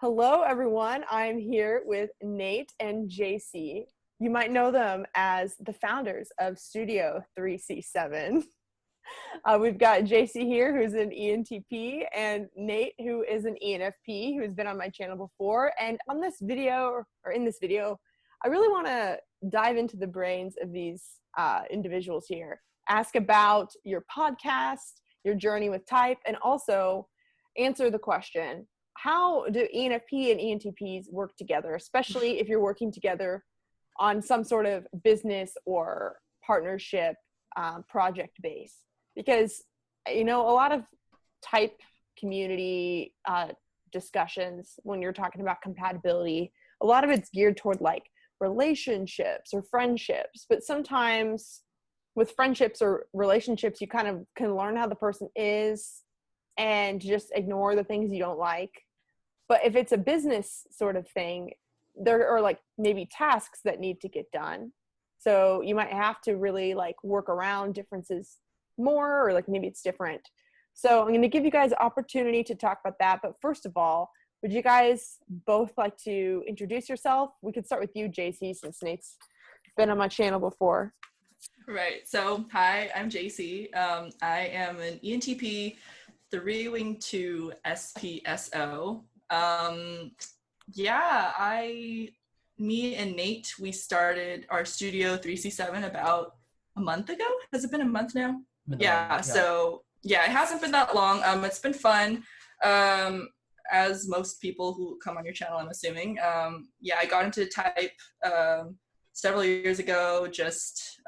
Hello, everyone. I'm here with Nate and Jaycee. You might know them as the founders of Studio 3C7. We've got Jaycee here, who's an ENTP, and Nate, who is an ENFP, who's been on my channel before. And on this video, or in this video, I really want to dive into the brains of these individuals here. Ask about your podcast, your journey with type, and also answer the question, how do ENFP and ENTPs work together, especially if you're working together on some sort of business or partnership project base? Because, you know, a lot of type community discussions, when you're talking about compatibility, a lot of it's geared toward like relationships or friendships. But sometimes with friendships or relationships, you kind of can learn how the person is and just ignore the things you don't like. But if it's a business sort of thing, there are like maybe tasks that need to get done. So you might have to really like work around differences more, or like maybe it's different. So I'm going to give you guys opportunity to talk about that. But first of all, would you guys both like to introduce yourself? We could start with you, Jaycee, since Nate's been on my channel before. Right. So, hi, I'm Jaycee. I am an ENTP 3-wing 2 SPSO. Me and Nate, we started our Studio 3C7 about a month ago. Has it been a month now? Yeah. So it hasn't been that long. It's been fun. As most people who come on your channel, I'm assuming. I got into type several years ago, just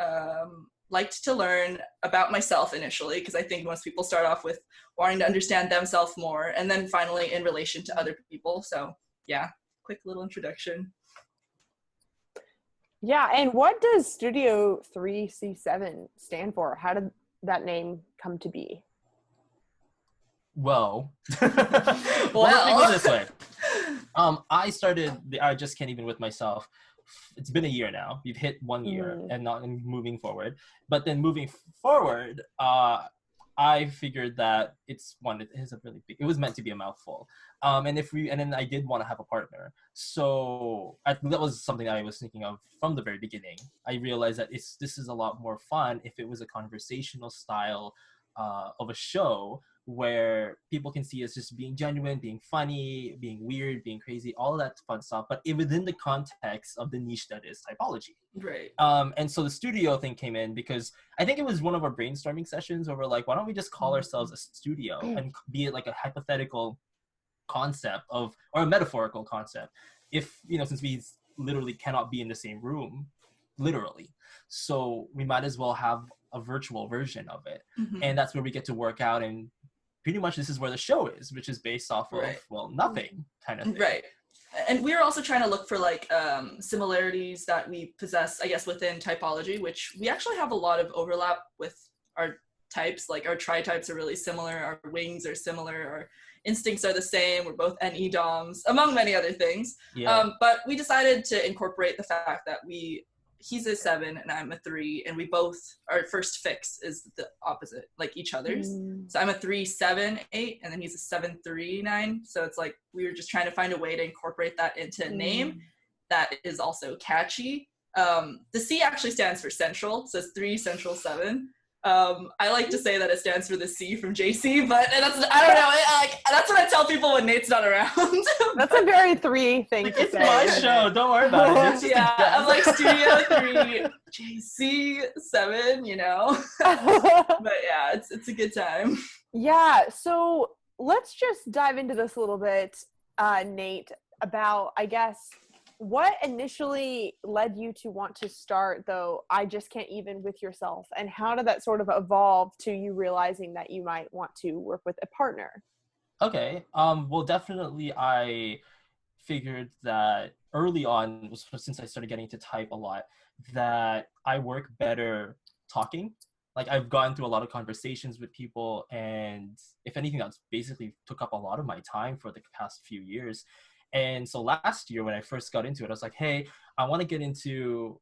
liked to learn about myself initially, because I think most people start off with wanting to understand themselves more, and then finally in relation to other people. So yeah, quick little introduction. Yeah, and what does Studio 3C7 stand for? How did that name come to be? Well, let me go this way. I just can't even with myself. It's been a year now. We've hit 1 year and not moving forward. But then moving forward, I figured that it was meant to be a mouthful. And then I did want to have a partner. So that was something I was thinking of from the very beginning. I realized that this is a lot more fun if it was a conversational style of a show where people can see us just being genuine, being funny, being weird, being crazy, all of that fun stuff, but within the context of the niche that is typology. Right. And so the studio thing came in because I think it was one of our brainstorming sessions where we're like, why don't we just call ourselves a studio and be it like a hypothetical concept or a metaphorical concept, if, since we literally cannot be in the same room, literally. So we might as well have a virtual version of it. Mm-hmm. And that's where we get to work out, and pretty much this is where the show is, which is based off of, nothing kind of thing. Right. And we're also trying to look for like similarities that we possess, I guess, within typology, which we actually have a lot of overlap with our types. Like our tri-types are really similar, our wings are similar, our instincts are the same, we're both NE DOMs, among many other things. Yeah. But we decided to incorporate the fact that he's a 7 and I'm a 3, and we both, our first fix is the opposite, like each other's. So I'm a 3-7-8, and then he's a 7-3-9. So it's like we were just trying to find a way to incorporate that into a name that is also catchy. The C actually stands for central, so it's 3 central 7. I like to say that it stands for the C from Jaycee, but I don't know. That's what I tell people when Nate's not around. That's a very 3 thing to it's say. It's my show. Don't worry about it. I'm like Studio 3, Jaycee 7, But yeah, it's a good time. Yeah. So let's just dive into this a little bit, Nate, about, I guess, what initially led you to want to start, though, I Just Can't Even with yourself? And how did that sort of evolve to you realizing that you might want to work with a partner? Okay. Well, definitely I figured that early on, since I started getting to type a lot, that I work better talking. Like I've gone through a lot of conversations with people, and if anything, that's basically took up a lot of my time for the past few years. And so last year when I first got into it, I was like, hey, I want to get into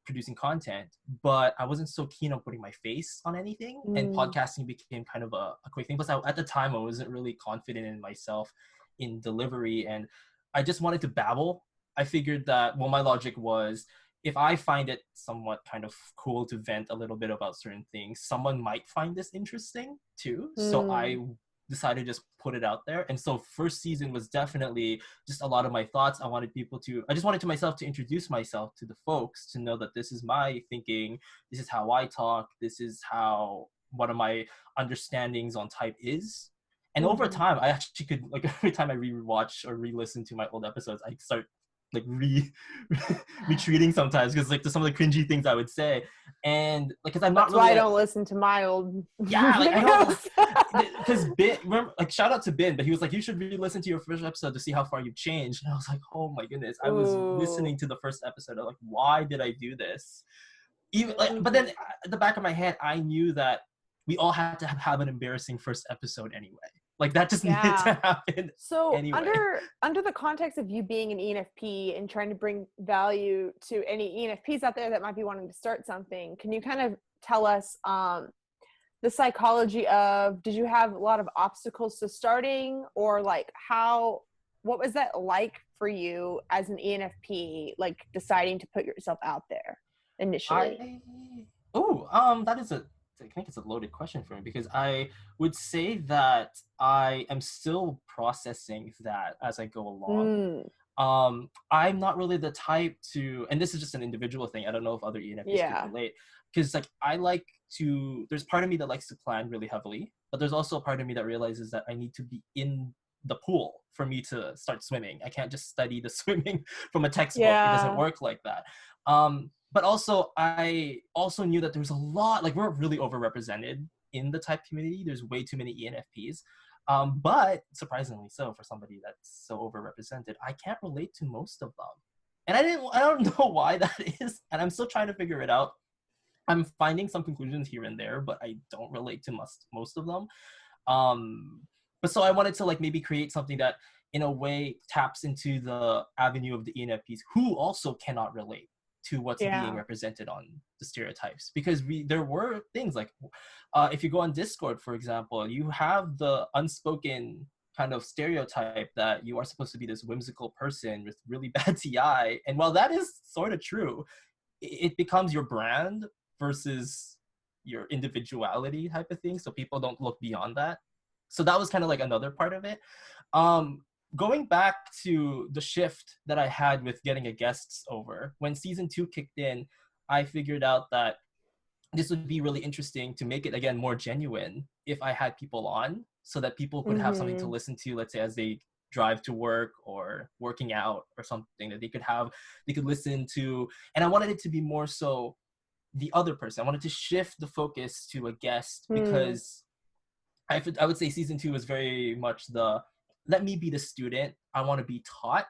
producing content, but I wasn't so keen on putting my face on anything. And podcasting became kind of a quick thing. Plus, at the time, I wasn't really confident in myself in delivery, and I just wanted to babble. I figured that, well, my logic was, if I find it somewhat kind of cool to vent a little bit about certain things, someone might find this interesting too. So I decided to just put it out there. And so first season was definitely just a lot of my thoughts. I just wanted to myself to introduce myself to the folks, to know that this is my thinking, this is how I talk, this is how, what are my understandings on type is. And over time, I actually could, like, every time I rewatch or re-listen to my old episodes, I start like retreating sometimes, because like there's some of the cringy things I would say, and like, because I'm not That's really why I don't listen to my old like I videos. don't, because Ben, remember, like, shout out to Ben, but he was like, you should re-listen to your first episode to see how far you've changed, and I was like, oh my goodness, I was listening to the first episode, I'm like, why did I do this? Even like, but then at the back of my head, I knew that we all had to have an embarrassing first episode anyway. Like, that just needed to happen. So anyway. under the context of you being an ENFP and trying to bring value to any ENFPs out there that might be wanting to start something, can you kind of tell us the psychology of, did you have a lot of obstacles to starting, or like what was that like for you as an ENFP, like deciding to put yourself out there initially? I think it's a loaded question for me, because I would say that I am still processing that as I go along. I'm not really the type to, and this is just an individual thing, I don't know if other ENFPs can relate, because like there's part of me that likes to plan really heavily, but there's also a part of me that realizes that I need to be in the pool for me to start swimming. I can't just study the swimming from a textbook. It doesn't work like that. But also, I also knew that there's a lot, like, we're really overrepresented in the type community. There's way too many ENFPs. But surprisingly so, for somebody that's so overrepresented, I can't relate to most of them. And I don't know why that is. And I'm still trying to figure it out. I'm finding some conclusions here and there, but I don't relate to most of them. But so I wanted to, like, maybe create something that in a way taps into the avenue of the ENFPs who also cannot relate to what's being represented on the stereotypes, because there were things like, if you go on Discord, for example, you have the unspoken kind of stereotype that you are supposed to be this whimsical person with really bad TI, and while that is sort of true, it becomes your brand versus your individuality type of thing, so people don't look beyond that. So that was kind of like another part of it. Going back to the shift that I had with getting a guests over, when season 2 kicked in, I figured out that this would be really interesting to make it, again, more genuine if I had people on, so that people could have something to listen to, let's say, as they drive to work or working out or something, that they could listen to. And I wanted it to be more so the other person. I wanted to shift the focus to a guest, because I would say season 2 was very much let me be the student. I want to be taught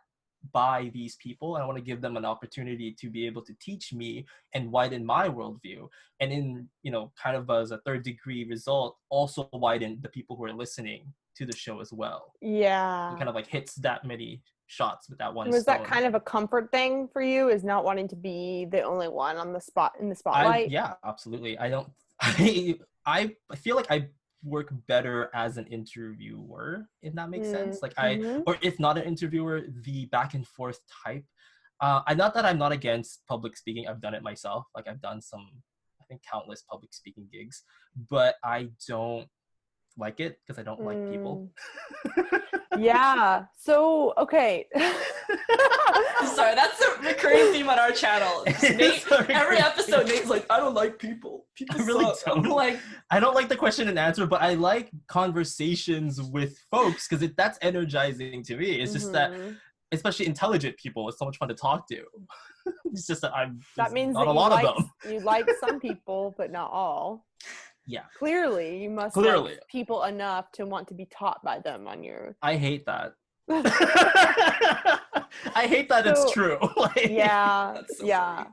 by these people. I want to give them an opportunity to be able to teach me and widen my worldview. And in, kind of as a third degree result, also widen the people who are listening to the show as well. Yeah. It kind of like hits that many shots with that one Was stone. that kind of a comfort thing for you, is not wanting to be the only one on the spotlight? Yeah, absolutely. I feel like I work better as an interviewer, if that makes sense. Like or if not an interviewer, the back and forth type. Not that I'm not against public speaking. I've done it myself. Like, I've done I think countless public speaking gigs, but I don't like it because I don't like people. Yeah. So, okay. Sorry, that's a recurring theme on our channel. Nate, every episode, Nate's like, I don't like people. People I really suck. don't. I don't like the question and answer, but I like conversations with folks, because that's energizing to me. It's just that, especially intelligent people, it's so much fun to talk to. It's just that that means not that a lot of them. You like some people, but not all. Yeah. Clearly, you must like people enough to want to be taught by them on your... I hate that. I hate that it's true. Yeah. Funny.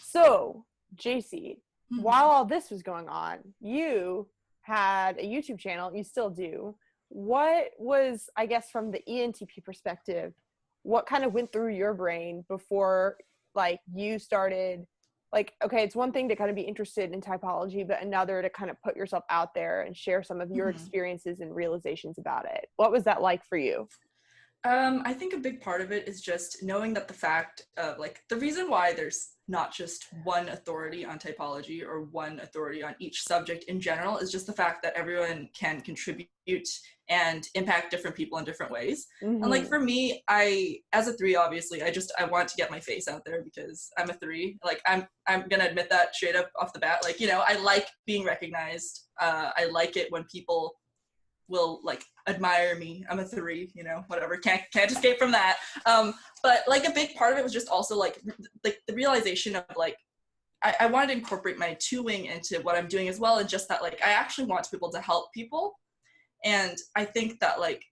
So, Jaycee, while all this was going on, you had a YouTube channel. You still do. What was, I guess, from the ENTP perspective, what kind of went through your brain before, like, you started... Like, okay, it's one thing to kind of be interested in typology, but another to kind of put yourself out there and share some of your experiences and realizations about it. What was that like for you? I think a big part of it is just knowing that the fact of like the reason why there's not just one authority on typology or one authority on each subject in general is just the fact that everyone can contribute and impact different people in different ways. And like for me, as a 3, obviously, I want to get my face out there because I'm a 3. Like I'm gonna admit that straight up off the bat. Like, you know, I like being recognized. I like it when people will like admire me. I'm a 3, you know, whatever, can't escape from that. But like a big part of it was just also like the realization of like I wanted to incorporate my 2-wing into what I'm doing as well, and just that like I actually want people to help people. And I think that like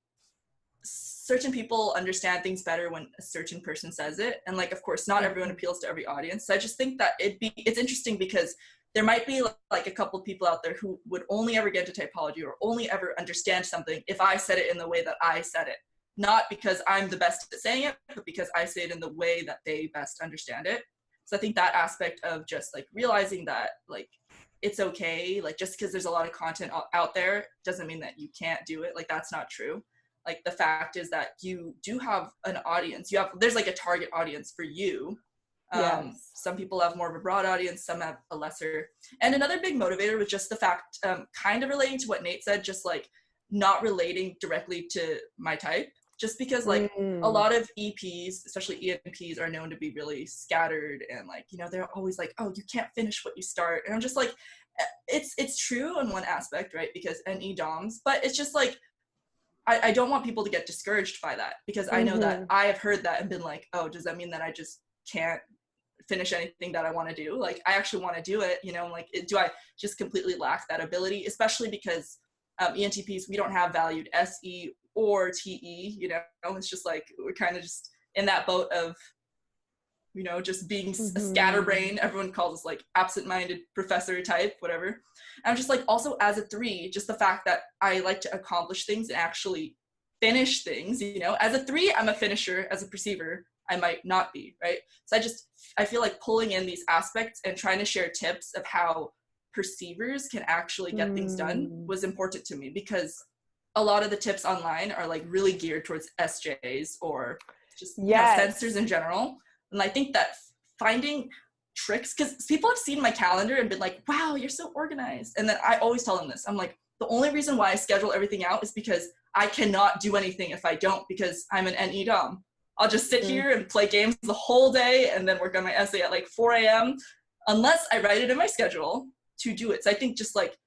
certain people understand things better when a certain person says it, and like of course not everyone appeals to every audience. So I just think that it's interesting because there might be like a couple of people out there who would only ever get into typology or only ever understand something if I said it in the way that I said it. Not because I'm the best at saying it, but because I say it in the way that they best understand it. So I think that aspect of just like realizing that like it's okay, like just because there's a lot of content out there doesn't mean that you can't do it. Like that's not true. Like the fact is that you do have an audience. There's like a target audience for you. Yes. Some people have more of a broad audience, some have a lesser. And another big motivator was just the fact, kind of relating to what Nate said, just like not relating directly to my type, just because like a lot of EPs, especially ENPs, are known to be really scattered and like, you know, they're always like, oh, you can't finish what you start. And I'm just like, it's true in one aspect, right? Because NE DOMs, but it's just like, I don't want people to get discouraged by that, because I know that I have heard that and been like, oh, does that mean that I just can't finish anything that I want to do? Like I actually want to do it, you know, like do I just completely lack that ability, especially because ENTPs, we don't have valued SE or TE, you know, it's just like we're kind of just in that boat of, you know, just being a scatterbrain. Everyone calls us like absent-minded professor type, whatever. And I'm just like, also as a 3, just the fact that I like to accomplish things and actually finish things, you know, as a 3, I'm a finisher. As a perceiver, I might not be, right? So I feel like pulling in these aspects and trying to share tips of how perceivers can actually get things done was important to me, because a lot of the tips online are like really geared towards SJs or just you know, sensors in general. And I think that finding tricks, because people have seen my calendar and been like, wow, you're so organized. And then I always tell them this. I'm like, the only reason why I schedule everything out is because I cannot do anything if I don't, because I'm an NE DOM. I'll just sit here and play games the whole day and then work on my essay at like 4 a.m. unless I write it in my schedule to do it. So I think just like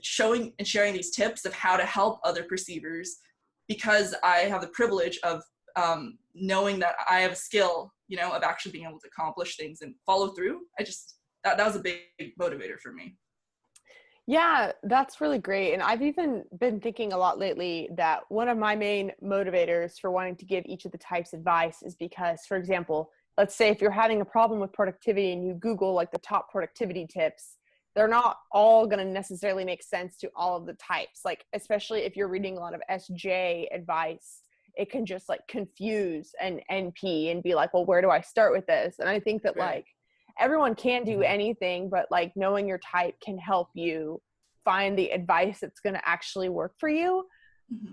showing and sharing these tips of how to help other perceivers, because I have the privilege of knowing that I have a skill, you know, of actually being able to accomplish things and follow through. That was a big motivator for me. Yeah, that's really great. And I've even been thinking a lot lately that one of my main motivators for wanting to give each of the types advice is because, for example, let's say if you're having a problem with productivity and you Google like the top productivity tips, they're not all going to necessarily make sense to all of the types. Like, especially if you're reading a lot of SJ advice, it can just like confuse an NP and be like, well, where do I start with this? And I think that like everyone can do anything, but like knowing your type can help you find the advice that's going to actually work for you.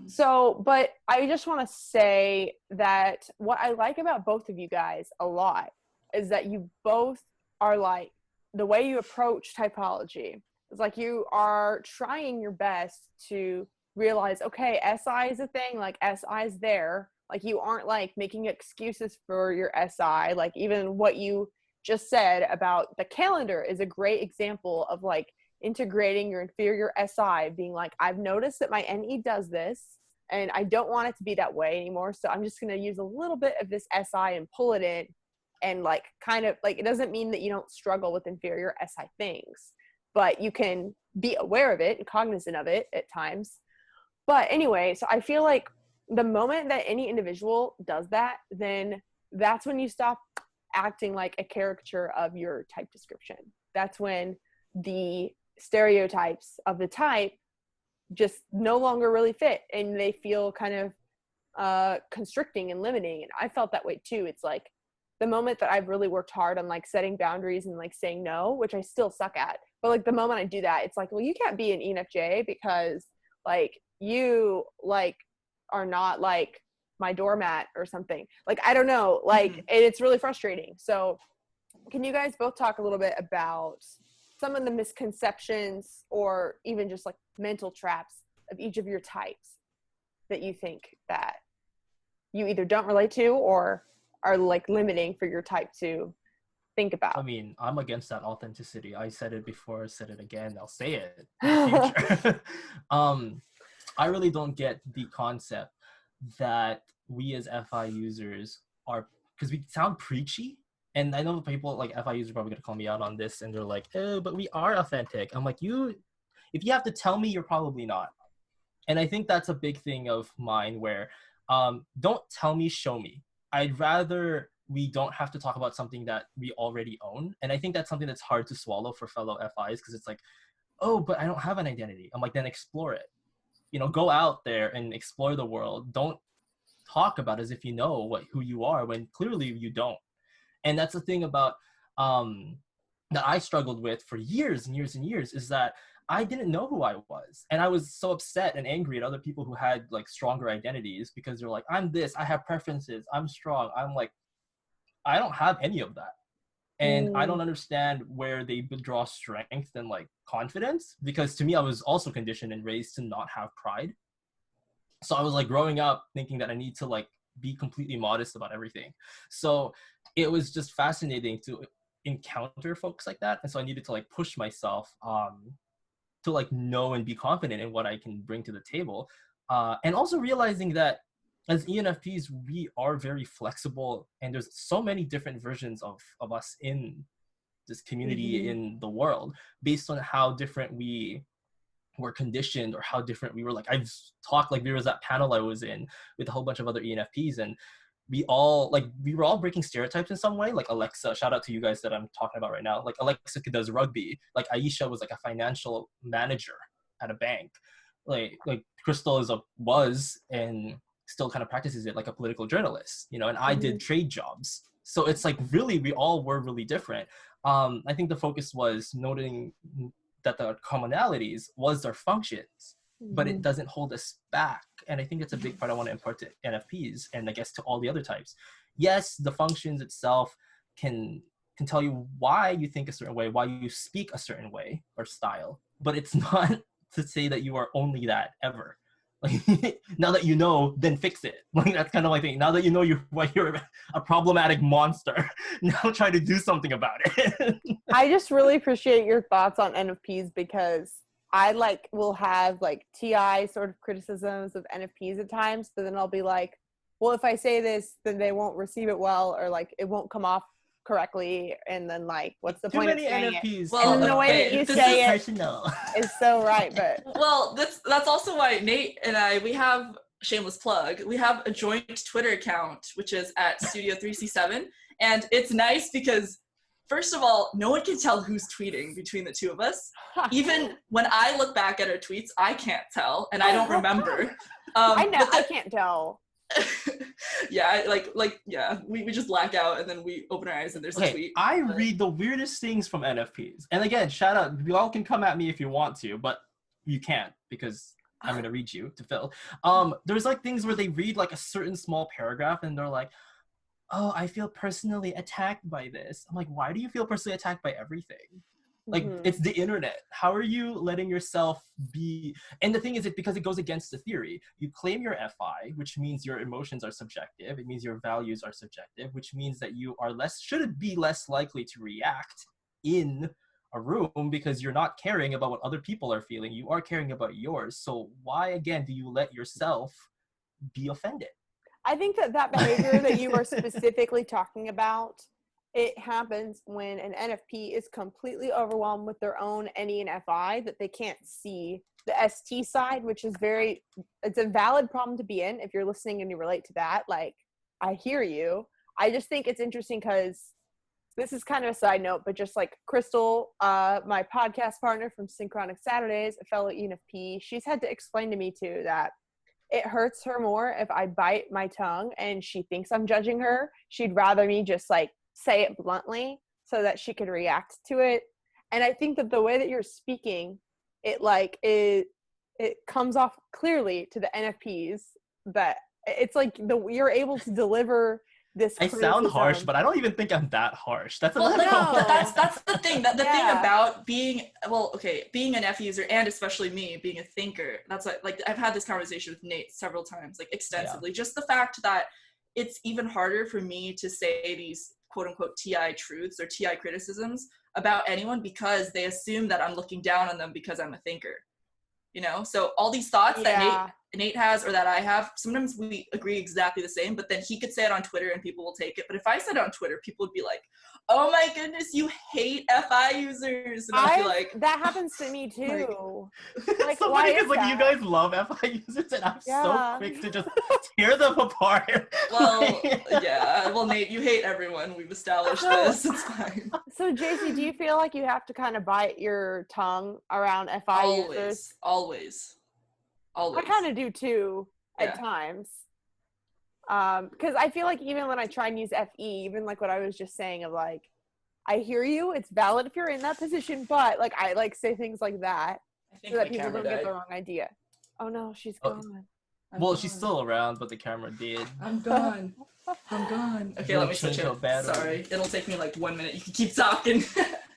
So, but I just want to say that what I like about both of you guys a lot is that you both are like, the way you approach typology is like you are trying your best to realize, okay, SI is a thing, like SI is there. Like you aren't like making excuses for your SI. Like even what you just said about the calendar is a great example of like integrating your inferior SI, being like, I've noticed that my NE does this and I don't want it to be that way anymore. So I'm just going to use a little bit of this SI and pull it in. And like kind of like, it doesn't mean that you don't struggle with inferior SI things, but you can be aware of it and cognizant of it at times. But anyway, so I feel like the moment that any individual does that, then that's when you stop acting like a caricature of your type description. That's when the stereotypes of the type just no longer really fit and they feel kind of constricting and limiting. And I felt that way too. It's like the moment that I've really worked hard on like setting boundaries and like saying no, which I still suck at, but like the moment I do that, it's like, well, you can't be an ENFJ because like you like are not like my doormat or something. Like, I don't know, like, it's really frustrating. So can you guys both talk a little bit about some of the misconceptions or even just like mental traps of each of your types that you think that you either don't relate to or are like limiting for your type to think about? I mean, I'm against that authenticity. I said it before, I said it again, I'll say it in the future. I really don't get the concept that we as FI users are, because we sound preachy. And I know people like FI users are probably gonna call me out on this, and they're like, "Oh, but we are authentic." I'm like, if you have to tell me, you're probably not. And I think that's a big thing of mine where don't tell me, show me. I'd rather we don't have to talk about something that we already own. And I think that's something that's hard to swallow for fellow FIs, because it's like, oh, but I don't have an identity. I'm like, then explore it. You know, go out there and explore the world. Don't talk about it as if you know who you are when clearly you don't. And that's the thing about that I struggled with for years and years and years, is that I didn't know who I was. And I was so upset and angry at other people who had like stronger identities, because they're like, I'm this, I have preferences, I'm strong. I'm like, I don't have any of that. And I don't understand where they draw strength and like confidence, because to me, I was also conditioned and raised to not have pride. So I was like growing up thinking that I need to like be completely modest about everything. So it was just fascinating to encounter folks like that. And so I needed to like push myself to like know and be confident in what I can bring to the table. And also realizing that as ENFPs, we are very flexible, and there's so many different versions of us in this community, in the world, based on how different we were conditioned or how different we were. Like I've talked, like there was that panel I was in with a whole bunch of other ENFPs, and we were all breaking stereotypes in some way. Like Alexa, shout out to you guys that I'm talking about right now. Like Alexa does rugby. Like Aisha was like a financial manager at a bank. Like Crystal was and still kind of practices it, like a political journalist, you know, and I did trade jobs. So it's like really, we all were really different. I think the focus was noting that the commonalities was their functions, but it doesn't hold us back. And I think that's a big part I want to impart to NFPs, and I guess to all the other types. Yes, the functions itself can tell you why you think a certain way, why you speak a certain way or style, but it's not to say that you are only that ever. Like, now that you know, then fix it. Like that's kind of my thing. Now that you know you're a problematic monster, now try to do something about it. I just really appreciate your thoughts on NFPs, because I like will have like TI sort of criticisms of NFPs at times, but then I'll be like, well, if I say this, then they won't receive it well, or like it won't come off correctly, and then like what's the point of saying NFPs. it? Well, and then the way that you say it is so right. But well, that's also why Nate and I, we have, shameless plug, we have a joint Twitter account, which is at Studio 3C7, and it's nice because first of all, no one can tell who's tweeting between the two of us. Even when I look back at our tweets, I can't tell, and I don't remember. I know, I can't tell. Yeah, we just black out and then we open our eyes and there's a tweet. I read the weirdest things from NFPs. And again, shout out, you all can come at me if you want to, but you can't, because I'm going to read you to Phil. There's like things where they read like a certain small paragraph and they're like, oh, I feel personally attacked by this. I'm like, why do you feel personally attacked by everything? Like, it's the internet. How are you letting yourself be? And the thing is, because it goes against the theory. You claim you're FI, which means your emotions are subjective. It means your values are subjective, which means that you are should be less likely to react in a room, because you're not caring about what other people are feeling. You are caring about yours. So why, again, do you let yourself be offended? I think that behavior that you are specifically talking about, it happens when an NFP is completely overwhelmed with their own NE and FI, that they can't see the ST side, which is it's a valid problem to be in. If you're listening and you relate to that, like, I hear you. I just think it's interesting because this is kind of a side note, but just like Crystal, my podcast partner from Synchronic Saturdays, a fellow ENFP, she's had to explain to me too that it hurts her more if I bite my tongue and she thinks I'm judging her. She'd rather me just like say it bluntly so that she could react to it. And I think that the way that you're speaking, it comes off clearly to the NFPs that It's like you're able to deliver this I sound harsh, criticism. but I don't even think I'm that harsh. That's Well, another like, No. that's the thing. The thing Yeah. about being, well, okay, being an F user, and especially me being a thinker, that's like I've had this conversation with Nate several times, like extensively. Just the fact that it's even harder for me to say these quote unquote TI truths or TI criticisms about anyone because they assume that I'm looking down on them because I'm a thinker. You know, so all these thoughts that Nate has or that I have, sometimes we agree exactly the same, but then he could say it on Twitter and people will take it. But if I said it on Twitter, people would be like, "Oh my goodness, you hate FI users," and I'd be like, that happens to me too. Like, so why funny is because like that? you guys love FI users, and I'm so Yeah. quick to just tear them apart. well, yeah, well, Nate, you hate everyone. We've established this. It's fine. So, Jaycee, do you feel like you have to kind of bite your tongue around FI users? Always. I kind of do too at times. Because I feel like even when I try and use FE, even like what I was just saying of like, I hear you, it's valid if you're in that position, but like I like say things like that so that people don't get the wrong idea. Oh no, she's gone. Well, she's still around, but the camera did. I'm gone. Okay, let me switch it. Sorry, it'll take me like 1 minute. You can keep talking.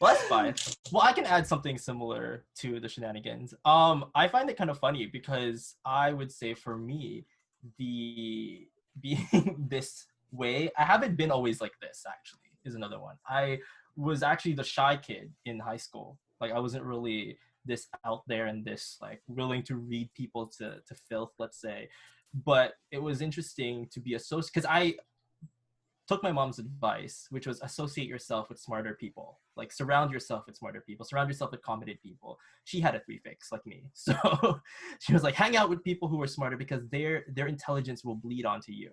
Well, that's fine. Well, I can add something similar to the shenanigans. I find it kind of funny because I would say for me, the being this way, I haven't been always like this, actually, is another one. I was actually the shy kid in high school. Like, I wasn't really this out there and this like willing to read people to filth, let's say. But it was interesting to be associated, because I took my mom's advice, which was associate yourself with smarter people. Like, surround yourself with smarter people. Surround yourself with competent people. She had a 3-fix like me. So she was like, hang out with people who are smarter because their intelligence will bleed onto you.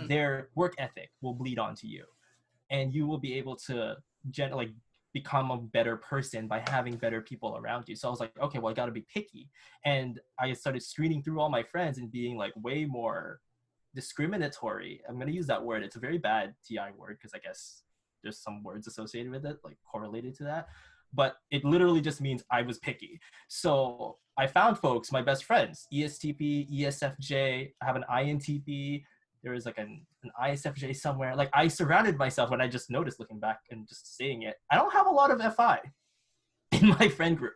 Their work ethic will bleed onto you. And you will be able to become a better person by having better people around you. So I was like, okay, well, I got to be picky. And I started screening through all my friends and being like way more discriminatory. I'm going to use that word. It's a very bad TI word because I guess there's some words associated with it, like correlated to that. But it literally just means I was picky. So I found folks, my best friends, ESTP, ESFJ, I have an INTP. There is like an ISFJ somewhere. Like, I surrounded myself when I just noticed looking back and just saying it. I don't have a lot of FI in my friend group.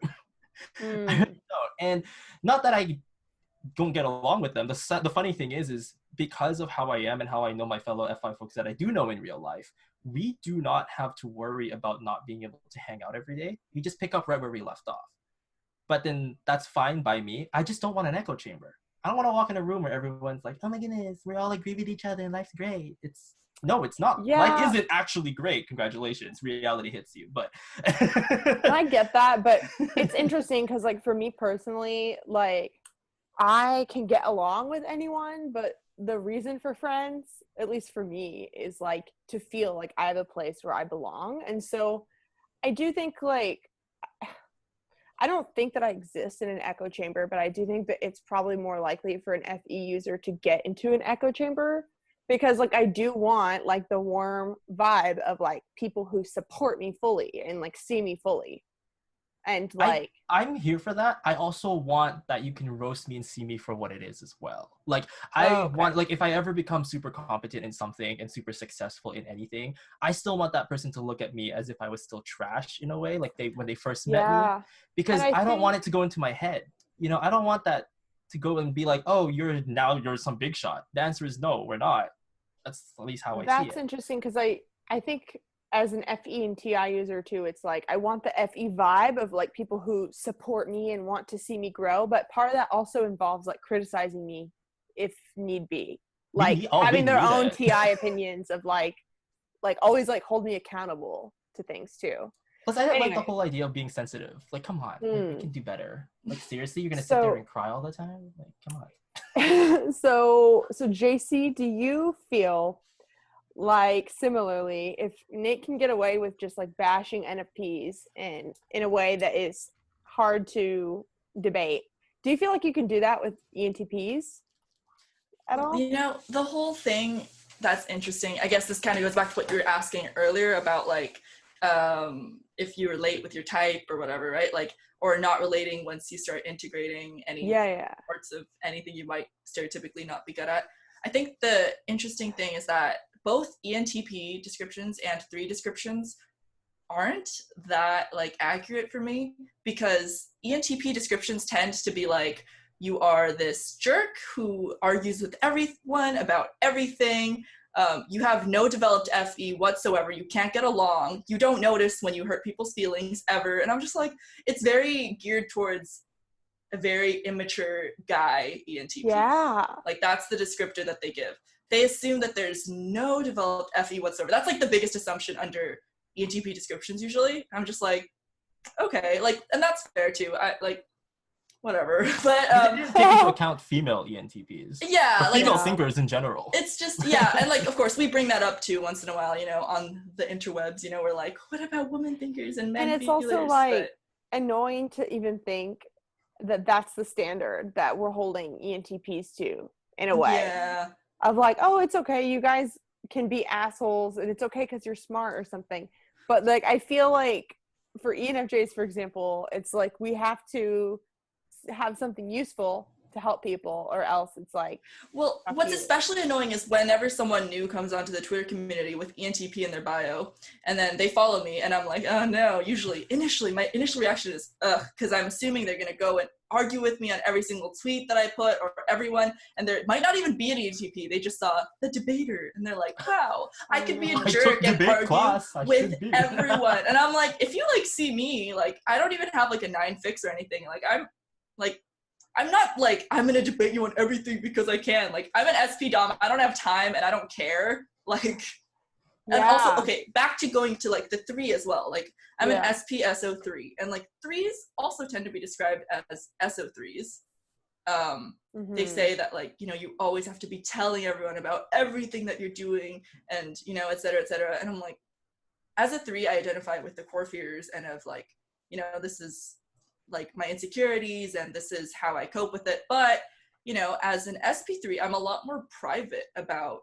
And not that I don't get along with them. The funny thing is because of how I am and how I know my fellow FI folks that I do know in real life, we do not have to worry about not being able to hang out every day. We just pick up right where we left off. But then that's fine by me. I just don't want an echo chamber. I don't want to walk in a room where everyone's like, oh my goodness, we all agree with each other and life's great. No, it's not. Yeah. Life isn't actually great. Congratulations. Reality hits you. But I get that, but it's interesting because like for me personally, like I can get along with anyone, but the reason for friends, at least for me, is like to feel like I have a place where I belong. And so I do think like, I don't think that I exist in an echo chamber, but I do think that it's probably more likely for an FE user to get into an echo chamber because like I do want like the warm vibe of like people who support me fully and like see me fully. And like I'm here for that. I also want that you can roast me and see me for what it is as well. Like I want, like if I ever become super competent in something and super successful in anything, I still want that person to look at me as if I was still trash in a way, like when they first met me. Because I don't want it to go into my head. You know, I don't want that to go and be like, oh, you're some big shot. The answer is no, we're not. That's at least how I see it. That's interesting because I think as an FE and TI user too, it's like I want the FE vibe of like people who support me and want to see me grow, but part of that also involves like criticizing me if need be, like having their own TI opinions of like always like hold me accountable to things too. Plus, I don't like the whole idea of being sensitive. Like, come on, we can do better. Like, seriously, you're gonna sit there and cry all the time? Like, come on. So Jaycee, do you feel like similarly, if Nate can get away with just like bashing NFPs and in a way that is hard to debate, do you feel like you can do that with ENTPs at all? You know, the whole thing that's interesting, I guess this kind of goes back to what you were asking earlier about like if you relate with your type or whatever, right? Like, or not relating once you start integrating any parts of anything you might stereotypically not be good at. I think the interesting thing is that both ENTP descriptions and 3 descriptions aren't that like accurate for me, because ENTP descriptions tend to be like, you are this jerk who argues with everyone about everything. You have no developed FE whatsoever. You can't get along. You don't notice when you hurt people's feelings ever. And I'm just like, it's very geared towards a very immature guy, ENTP. Yeah. Like, that's the descriptor that they give. They assume that there's no developed FE whatsoever. That's like the biggest assumption under ENTP descriptions usually. I'm just like, okay, like, and that's fair too. I like, whatever. But take into account female ENTPs. Yeah, or female thinkers in general. It's just, yeah, and like, of course, we bring that up too once in a while, you know, on the interwebs. You know, we're like, what about women thinkers and men? And it's also like annoying to even think that that's the standard that we're holding ENTPs to in a way. Yeah. Of like, oh, it's okay, you guys can be assholes and it's okay because you're smart or something. But like, I feel like for ENFJs, for example, it's like we have to have something useful to help people, or else it's like, well, what's especially annoying is whenever someone new comes onto the Twitter community with ENTP in their bio, and then they follow me, and I'm like, oh no. Usually, my initial reaction is, ugh, because I'm assuming they're gonna go and argue with me on every single tweet that I put, or everyone, and there might not even be an ENTP. They just saw the debater, and they're like, wow, I could be a jerk and argue with everyone. And I'm like, if you like see me, like, I don't even have like a 9 fix or anything. I'm not like, I'm gonna debate you on everything because I can. Like, I'm an SP Dom. I don't have time and I don't care. Like, and also, okay, back to going to like the 3 as well. Like, I'm an SP SO3, and like 3s also tend to be described as SO3s. They say that, like, you know, you always have to be telling everyone about everything that you're doing, and, you know, et cetera, et cetera. And I'm like, as a 3, I identify with the core fears and of like, you know, this is like my insecurities and this is how I cope with it. But, you know, as an SP3, I'm a lot more private about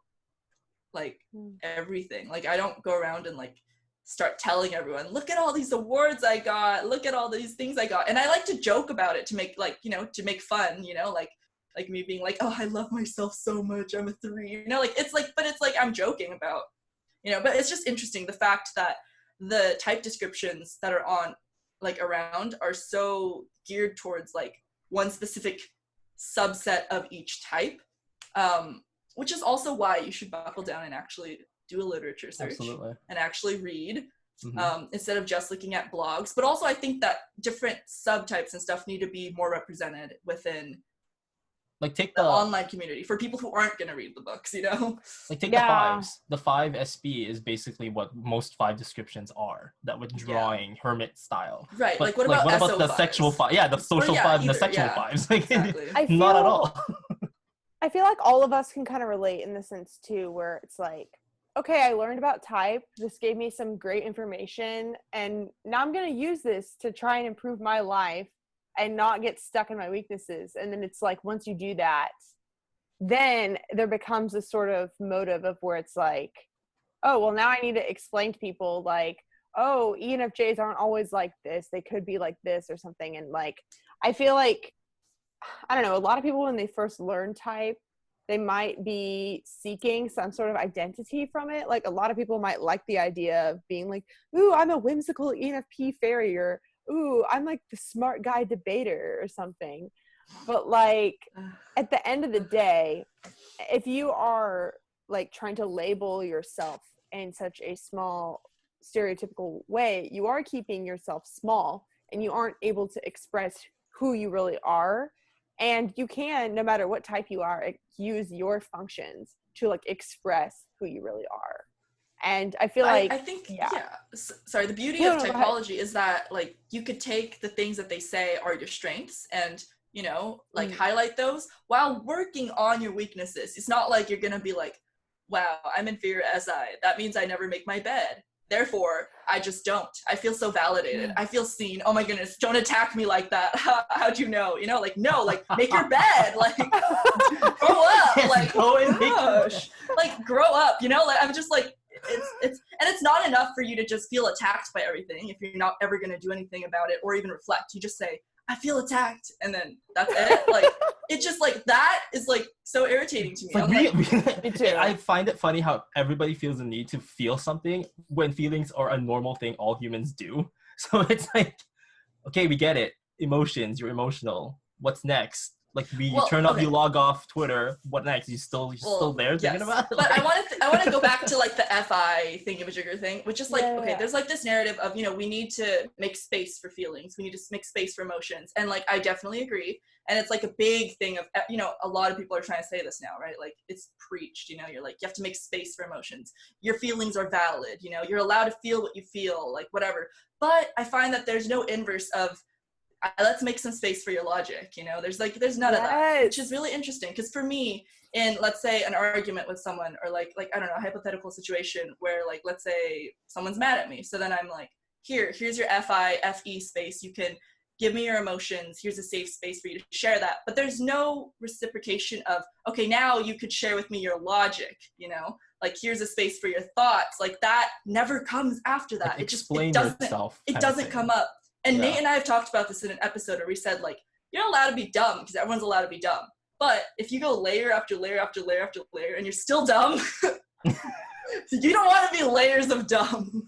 like everything. Like, I don't go around and like start telling everyone, look at all these awards I got, look at all these things I got. And I like to joke about it to make, like, you know, to make fun, you know, like me being like, oh, I love myself so much, I'm a 3, you know, like, it's like, but it's like I'm joking about, you know. But it's just interesting, the fact that the type descriptions that are on like around are so geared towards like one specific subset of each type, which is also why you should buckle down and actually do a literature search. Absolutely. And actually read, instead of just looking at blogs. But also, I think that different subtypes and stuff need to be more represented within like take the online community for people who aren't going to read the books, you know? Like take the 5s. The 5 SP is basically what most 5 descriptions are, that with drawing hermit style. Right. But like what about the sexual 5? Yeah, the social 5 and the sexual 5s. Like, exactly. Not at all. I feel like all of us can kind of relate in the sense too, where it's like, okay, I learned about type. This gave me some great information, and now I'm going to use this to try and improve my life and not get stuck in my weaknesses. And then it's like, once you do that, then there becomes a sort of motive of where it's like, oh, well, now I need to explain to people like, oh, ENFJs aren't always like this. They could be like this or something. And like, I feel like, I don't know, a lot of people when they first learn type, they might be seeking some sort of identity from it. Like, a lot of people might like the idea of being like, ooh, I'm a whimsical ENFP fairy, or ooh, I'm like the smart guy debater or something. But like, at the end of the day, if you are like trying to label yourself in such a small stereotypical way, you are keeping yourself small and you aren't able to express who you really are. And you can, no matter what type you are, use your functions to like express who you really are. And I feel like, I think, sorry, the beauty of typology is that like you could take the things that they say are your strengths and, you know, like highlight those while working on your weaknesses. It's not like you're going to be like, wow, I'm inferior SI. That means I never make my bed. Therefore, I just don't. I feel so validated. I feel seen. Oh my goodness, don't attack me like that. How'd you know? You know, like, no, like, make your bed. Like, grow up. Like, gosh. Like, grow up, you know? Like, I'm just like, it's not enough for you to just feel attacked by everything if you're not ever going to do anything about it or even reflect. You just say, I feel attacked, and then that's it. Like, it's just like that is like so irritating to me. Like Me too. I find it funny how everybody feels the need to feel something when feelings are a normal thing all humans do. So it's like, okay, we get it. Emotions, you're emotional. What's next? Like you turn up, you log off Twitter. What next? You still there thinking about it? But I want to go back to like the FI thingamajigger thing, which is like, there's like this narrative of, you know, we need to make space for feelings. We need to make space for emotions. And like, I definitely agree. And it's like a big thing of, you know, a lot of people are trying to say this now, right? Like it's preached, you know, you're like, you have to make space for emotions. Your feelings are valid, you know, you're allowed to feel what you feel, like whatever. But I find that there's no inverse of, let's make some space for your logic, you know, there's none of that, which is really interesting. Because for me, in let's say an argument with someone, or like I don't know, a hypothetical situation where like, let's say someone's mad at me, so then I'm like, here's your FE space, you can give me your emotions, here's a safe space for you to share that. But there's no reciprocation of, okay, now you could share with me your logic, you know, like here's a space for your thoughts. Like that never comes after that. Like, it doesn't come up. And Nate and I have talked about this in an episode where we said, like, you're allowed to be dumb because everyone's allowed to be dumb. But if you go layer after layer after layer after layer and you're still dumb, you don't want to be layers of dumb.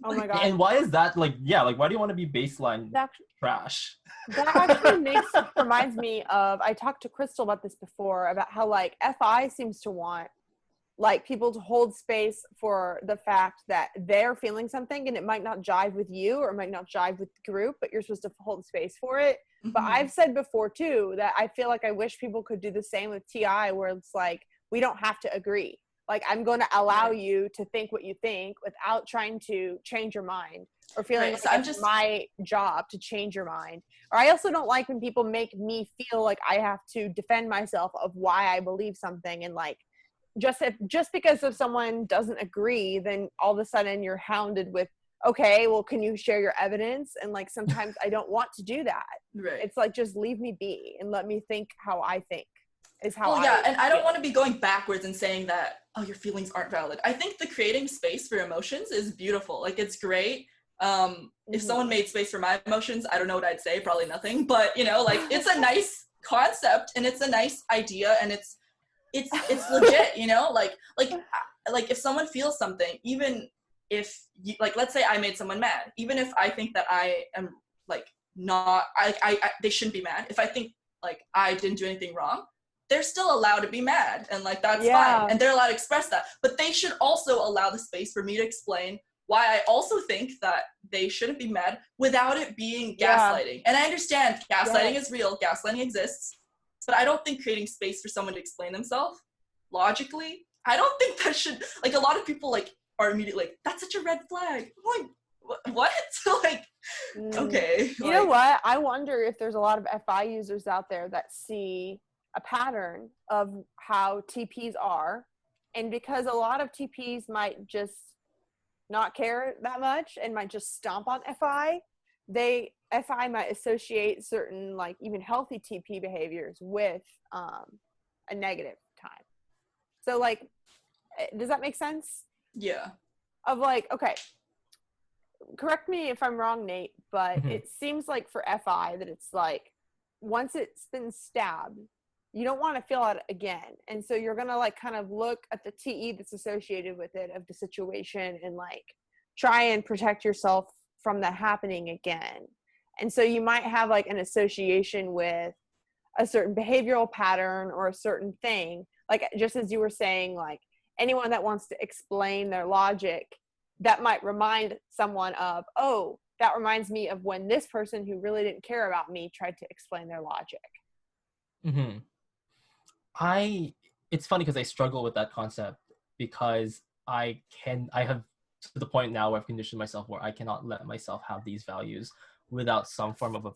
Oh my God. And why is that? Like, yeah, like, why do you want to be baseline trash? That actually reminds me of, I talked to Crystal about this before, about how like FI seems to want like people to hold space for the fact that they're feeling something and it might not jive with you or it might not jive with the group, but you're supposed to hold space for it. Mm-hmm. But I've said before too that I feel like I wish people could do the same with TI, where it's like, we don't have to agree. Like, I'm going to allow you to think what you think without trying to change your mind or feeling like it's my job to change your mind. Or I also don't like when people make me feel like I have to defend myself of why I believe something, and like, just because if someone doesn't agree, then all of a sudden you're hounded with, okay, well, can you share your evidence? And like, sometimes I don't want to do that. Right. It's like, just leave me be and let me think how I think is how and I don't want to be going backwards and saying that, oh, your feelings aren't valid. I think the creating space for emotions is beautiful. Like, it's great. If someone made space for my emotions, I don't know what I'd say, probably nothing, but you know, like, it's a nice concept and it's a nice idea and it's legit, you know, like if someone feels something, even if you, like, let's say I made someone mad, even if I think that I am like not, they shouldn't be mad. If I think like I didn't do anything wrong, they're still allowed to be mad, and like, that's fine. And they're allowed to express that, but they should also allow the space for me to explain why I also think that they shouldn't be mad without it being gaslighting. And I understand gaslighting is real, gaslighting exists. But I don't think creating space for someone to explain themselves logically, I don't think that should, like, a lot of people like are immediately like, that's such a red flag. I'm like, what? Like, okay. You know what? I wonder if there's a lot of FI users out there that see a pattern of how TPs are. And because a lot of TPs might just not care that much and might just stomp on FI might associate certain, like, even healthy TP behaviors with a negative time. So, like, does that make sense? Yeah. Of like, okay, correct me if I'm wrong, Nate, but it seems like for FI that it's like, once it's been stabbed, you don't want to feel it again. And so you're going to like kind of look at the TE that's associated with it, of the situation, and like try and protect yourself from that happening again. And so you might have like an association with a certain behavioral pattern or a certain thing. Like, just as you were saying, like, anyone that wants to explain their logic, that might remind someone of, oh, that reminds me of when this person who really didn't care about me tried to explain their logic. Mm-hmm. It's funny because I struggle with that concept, because I have to the point now where I've conditioned myself where I cannot let myself have these values without some form of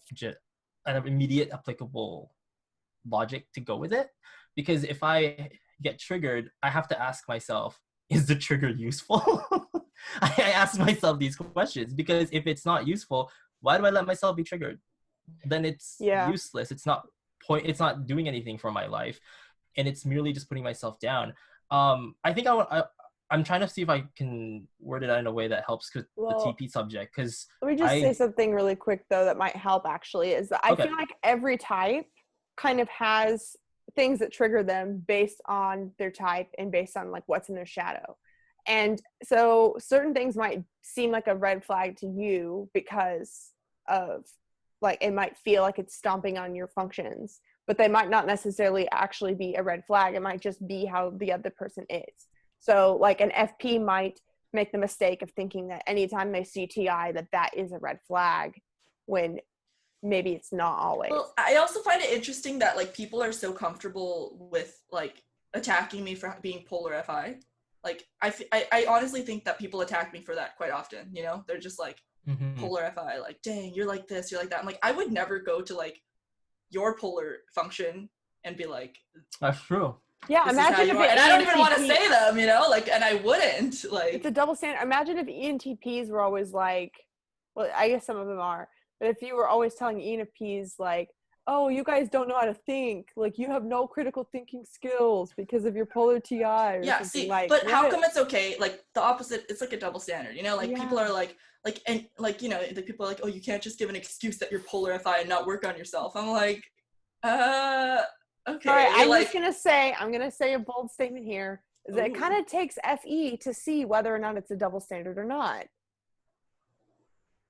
an immediate applicable logic to go with it. Because if I get triggered, I have to ask myself, is the trigger useful? I ask myself these questions, because if it's not useful, why do I let myself be triggered? Then it's useless. It's not not doing anything for my life, and it's merely just putting myself down. I think I'm trying to see if I can word it out in a way that helps the TP subject. Because let me just say something really quick though that might help. Actually, is that I feel like every type kind of has things that trigger them based on their type and based on like what's in their shadow. And so certain things might seem like a red flag to you because of like, it might feel like it's stomping on your functions, but they might not necessarily actually be a red flag. It might just be how the other person is. So like an FP might make the mistake of thinking that anytime they see TI that is a red flag, when maybe it's not always. Well, I also find it interesting that like people are so comfortable with like attacking me for being polar FI. Like I honestly think that people attack me for that quite often, you know? They're just like polar FI, like, dang, you're like this, you're like that. I'm like, I would never go to like your polar function and be like, that's true. Yeah, imagine if and I don't even want to say them, you know, like, and I wouldn't, like. It's a double standard. Imagine if ENTPs were always like, well, I guess some of them are, but if you were always telling ENFPs like, oh, you guys don't know how to think, like you have no critical thinking skills because of your polar TI or Yeah, something see, like, but how come it's okay? Like the opposite, it's like a double standard, you know, like Yeah. people are like, and like, you know, the people are like, oh, you can't just give an excuse that you're polar FI and not work on yourself. I'm like, okay. All right, I'm like, just I'm gonna say a bold statement here, is that it kind of takes FE to see whether or not it's a double standard or not.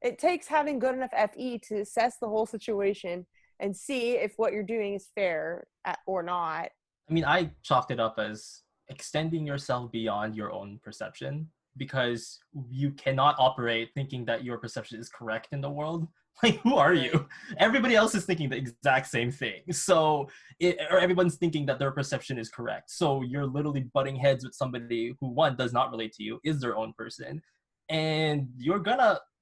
It takes having good enough FE to assess the whole situation and see if what you're doing is fair or not. I mean, I chalked it up as extending yourself beyond your own perception, because you cannot operate thinking that your perception is correct in the world. Like, who are you? Everybody else is thinking the exact same thing. So, or everyone's thinking that their perception is correct. So you're literally butting heads with somebody who, one, does not relate to you, is their own person. And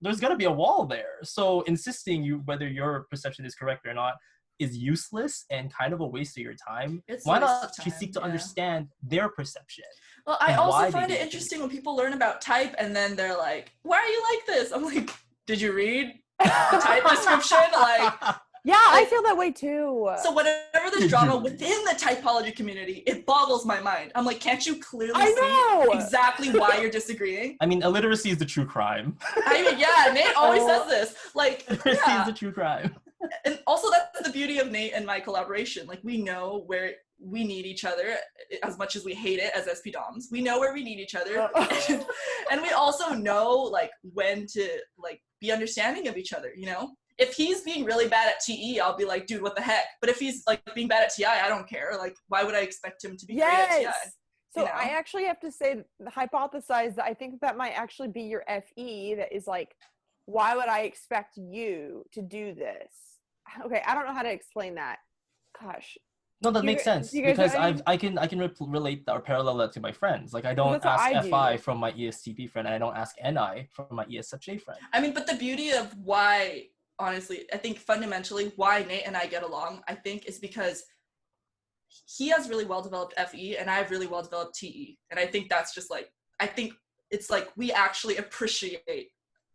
there's gonna be a wall there. So insisting whether your perception is correct or not is useless and kind of a waste of your time. Why not seek to understand their perception? Well, I also find it interesting when people learn about type and then they're like, why are you like this? I'm like, did you read the type description? Like, yeah, I feel that way too. So whenever there's drama within the typology community, it boggles my mind. I'm like, can't you clearly see exactly why you're disagreeing? I mean, illiteracy is the true crime. I mean, yeah, Nate always says this. Like, illiteracy is the true crime. And also that's the beauty of Nate and my collaboration. Like, we know where we need each other as much as we hate it as SP Doms. We know where we need each other. And we also know like when to like be understanding of each other, you know? If he's being really bad at TE, I'll be like, dude, what the heck? But if he's like being bad at TI, I don't care. Like, why would I expect him to be great at TI? So I actually have to say, hypothesize that I think that might actually be your FE that is like, why would I expect you to do this? Okay, I don't know how to explain that. Gosh. No, that makes sense, because I can relate or parallel that to my friends. Like, I don't ask FI from my ESTP friend, and I don't ask NI from my ESFJ friend. I mean, but the beauty of why, honestly, I think fundamentally why Nate and I get along, I think, is because he has really well-developed FE and I have really well-developed TE. And I think that's just like, I think it's like we actually appreciate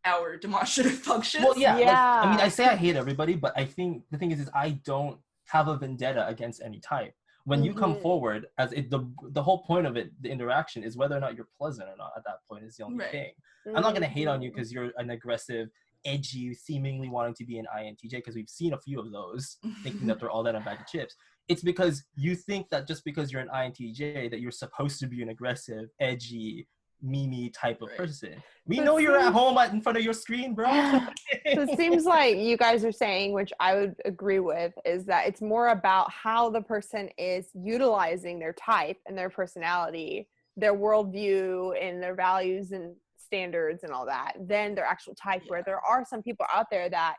our demonstrative functions. Well, yeah. Like, I mean, I say I hate everybody, but I think the thing is I don't have a vendetta against any type. When you come forward, the whole point of it, the interaction, is whether or not you're pleasant or not. At that point is the only thing. I'm not gonna hate on you because you're an aggressive, edgy, seemingly wanting to be an INTJ, because we've seen a few of those, thinking that they're all that on a bag of chips. It's because you think that just because you're an INTJ that you're supposed to be an aggressive, edgy, Mimi type of person. We know you're at home in front of your screen, bro. So it seems like you guys are saying, which I would agree with, is that it's more about how the person is utilizing their type and their personality, their worldview and their values and standards and all that, than their actual type, where there are some people out there that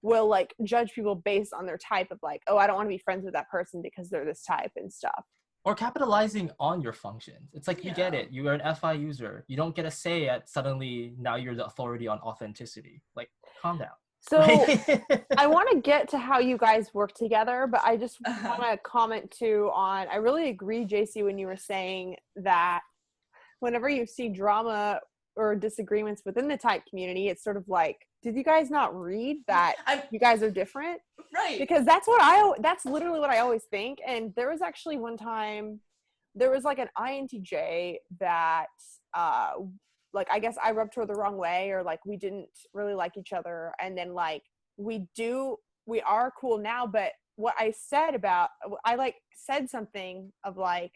will like judge people based on their type of like, oh, I don't want to be friends with that person because they're this type and stuff. Or capitalizing on your functions. It's like, you get it. You are an FI user. You don't get a say at suddenly now you're the authority on authenticity. Like, calm down. So I want to get to how you guys work together, but I just want to comment too on, I really agree, Jaycee, when you were saying that whenever you see drama or disagreements within the type community, it's sort of like, did you guys not read that you guys are different? Right. Because that's literally what I always think. And there was actually one time, there was like an INTJ that, like, I guess I rubbed her the wrong way, or like we didn't really like each other. And then like we are cool now, but what I said about, I like said something of like,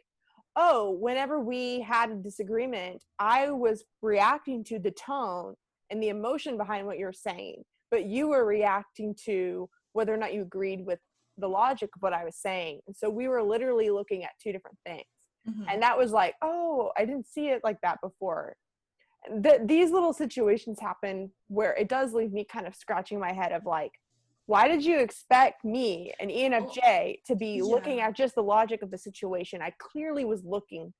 oh, whenever we had a disagreement, I was reacting to the tone and the emotion behind what you're saying, but you were reacting to whether or not you agreed with the logic of what I was saying. And so we were literally looking at two different things. Mm-hmm. And that was like, oh, I didn't see it like that before. These little situations happen where it does leave me kind of scratching my head of like, why did you expect me, an ENFJ, to be looking at just the logic of the situation? I clearly was looking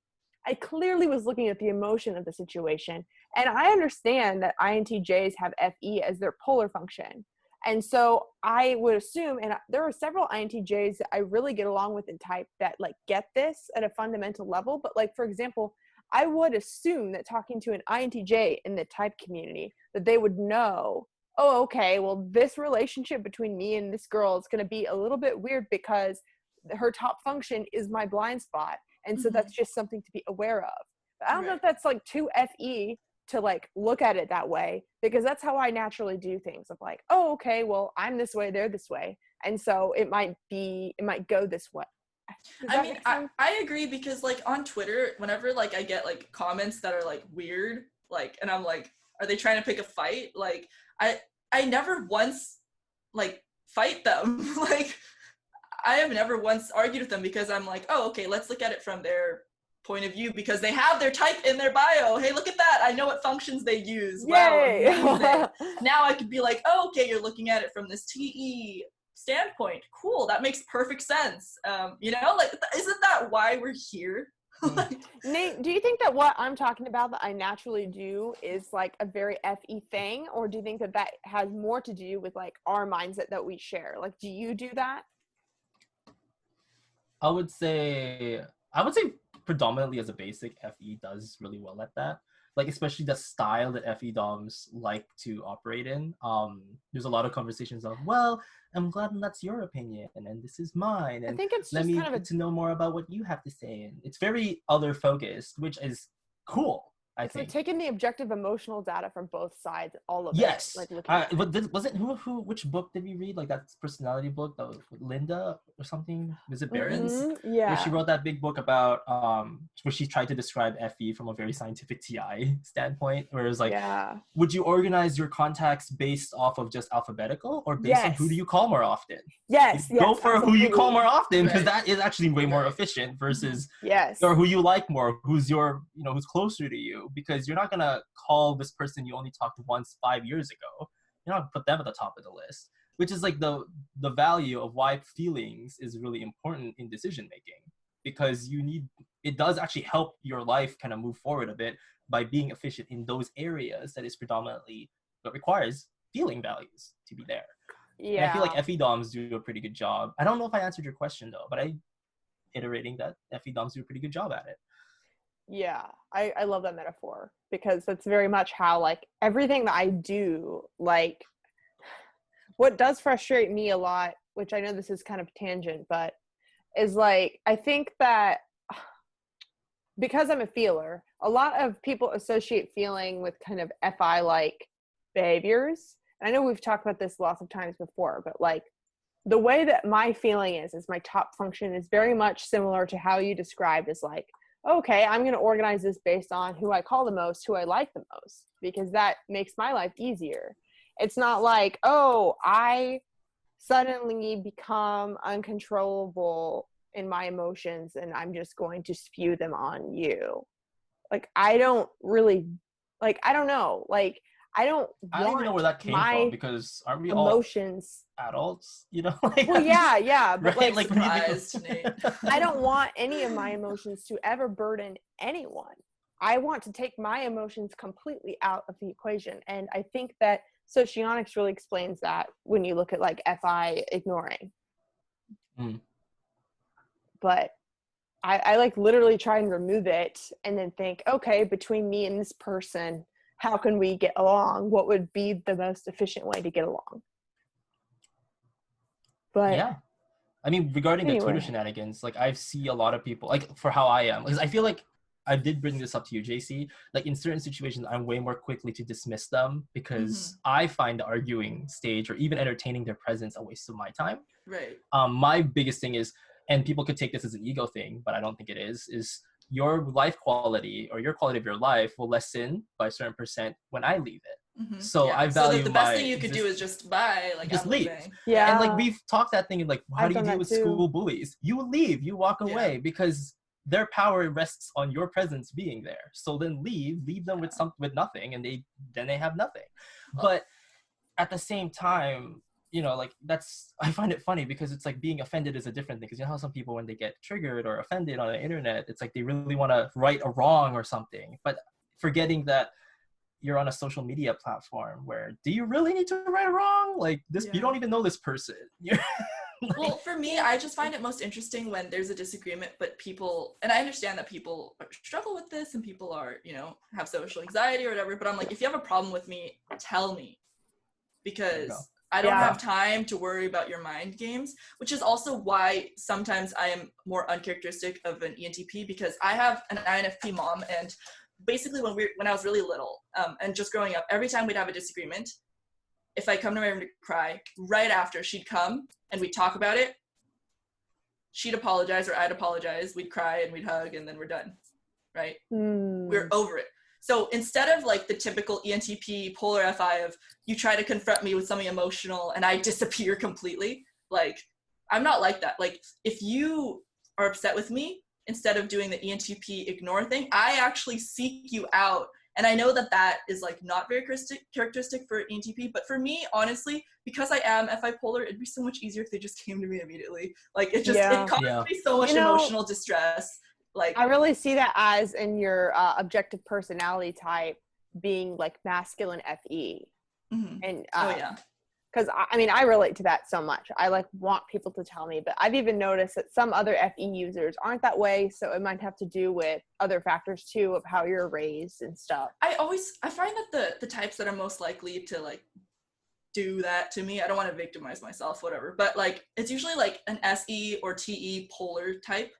at the emotion of the situation. And I understand that INTJs have FE as their polar function. And so I would assume, and there are several INTJs that I really get along with in type that like get this at a fundamental level. But like, for example, I would assume that talking to an INTJ in the type community, that they would know, oh, okay, well, this relationship between me and this girl is going to be a little bit weird because her top function is my blind spot. And so that's just something to be aware of. But I don't know if that's like too FE to like look at it that way, because that's how I naturally do things of like, oh, okay, well, I'm this way, they're this way. And so it might go this way. I mean, I agree, because like on Twitter, whenever like I get like comments that are like weird, like, and I'm like, are they trying to pick a fight? Like, I never once like fight them. Like, I have never once argued with them, because I'm like, oh, okay, let's look at it from their point of view, because they have their type in their bio. Hey, look at that. I know what functions they use. Yay! Wow, amazing. Now I could be like, oh, okay, you're looking at it from this TE standpoint. Cool, that makes perfect sense. You know, like, isn't that why we're here? Nate, do you think that what I'm talking about that I naturally do is like a very FE thing, or do you think that has more to do with like our mindset that we share? Like, do you do that? I would say predominantly as a basic, FE does really well at that. Like, especially the style that FE DOMs like to operate in. There's a lot of conversations of, well, I'm glad that's your opinion, and this is mine, and I think it's let just me kind of get to know more about what you have to say. And it's very other focused, which is cool. I think like taking the objective emotional data from both sides, all of yes. it. Like looking at but was it which book did we read? Like that personality book that was with Linda or something? Was it Barron's? Yeah. Where she wrote that big book about where she tried to describe FE from a very scientific TI standpoint, where it was like, would you organize your contacts based off of just alphabetical, or based on who do you call more often? Yes. Go for who you call more often, because that is actually way more efficient versus or who you like more, who's who's closer to you, because you're not gonna call this person you only talked once 5 years ago. You're not gonna put them at the top of the list, which is like the value of why feelings is really important in decision making, because it does actually help your life kind of move forward a bit by being efficient in those areas that is predominantly what requires feeling values to be there. And I feel like FE DOMs do a pretty good job. I don't know if I answered your question though, but I iterating that FE DOMs do a pretty good job at it. Yeah, I love that metaphor, because that's very much how like everything that I do, like what does frustrate me a lot, which I know this is kind of tangent, but is like, I think that because I'm a feeler, a lot of people associate feeling with kind of FI like behaviors. And I know we've talked about this lots of times before, but like the way that my feeling is my top function is very much similar to how you described, is like, okay, I'm going to organize this based on who I call the most, who I like the most, because that makes my life easier. It's not like, oh, I suddenly become uncontrollable in my emotions and I'm just going to spew them on you. Like, I don't really, like, I don't know. Like, I don't even know where that came from, because aren't we emotions all adults, you know? Like, well, yeah, but right? like Nate. I don't want any of my emotions to ever burden anyone. I want to take my emotions completely out of the equation. And I think that socionics really explains that when you look at like FI ignoring. But I like literally try and remove it and then think, okay, between me and this person, how can we get along? What would be the most efficient way to get along? But yeah, I mean, regarding the Twitter shenanigans, like I see a lot of people, like for how I am, because I feel like I did bring this up to you, Jaycee. Like in certain situations, I'm way more quickly to dismiss them because I find the arguing stage or even entertaining their presence a waste of my time. Right. My biggest thing is, and people could take this as an ego thing, but I don't think it is your life quality or your quality of your life will lessen by a certain percent when I leave it. So I value the best thing you could do is just bye, like just I'm leave. leaving. Yeah. And like we've talked that thing, like how do you deal with too. school bullies? You leave, you walk away because their power rests on your presence being there. So then leave them with nothing, and then they have nothing. But at the same time, you know, like I find it funny because it's like being offended is a different thing. Because you know how some people, when they get triggered or offended on the internet, it's like they really want to right a wrong or something, but forgetting that you're on a social media platform where do you really need to right a wrong? Like this, you don't even know this person. Like, well, for me, I just find it most interesting when there's a disagreement, but people, and I understand that people struggle with this and people are, you know, have social anxiety or whatever, but I'm like, if you have a problem with me, tell me, because I don't have time to worry about your mind games, which is also why sometimes I am more uncharacteristic of an ENTP, because I have an INFP mom, and basically when I was really little, and just growing up, every time we'd have a disagreement, if I come to my room to cry, right after she'd come and we'd talk about it, she'd apologize or I'd apologize, we'd cry and we'd hug, and then we're done, right? We're over it. So instead of like the typical ENTP polar FI of you try to confront me with something emotional and I disappear completely, like I'm not like that. Like if you are upset with me, instead of doing the ENTP ignore thing, I actually seek you out. And I know that that is like not very characteristic for ENTP, but for me, honestly, because I am FI polar, it'd be so much easier if they just came to me immediately. Like it caused me so much emotional distress. Like I really see that as in your objective personality type being like masculine FE. And because I mean, I relate to that so much. I like want people to tell me, but I've even noticed that some other FE users aren't that way. So it might have to do with other factors too, of how you're raised and stuff. I find that the types that are most likely to like do that to me, I don't want to victimize myself, whatever, but like it's usually like an SE or TE polar type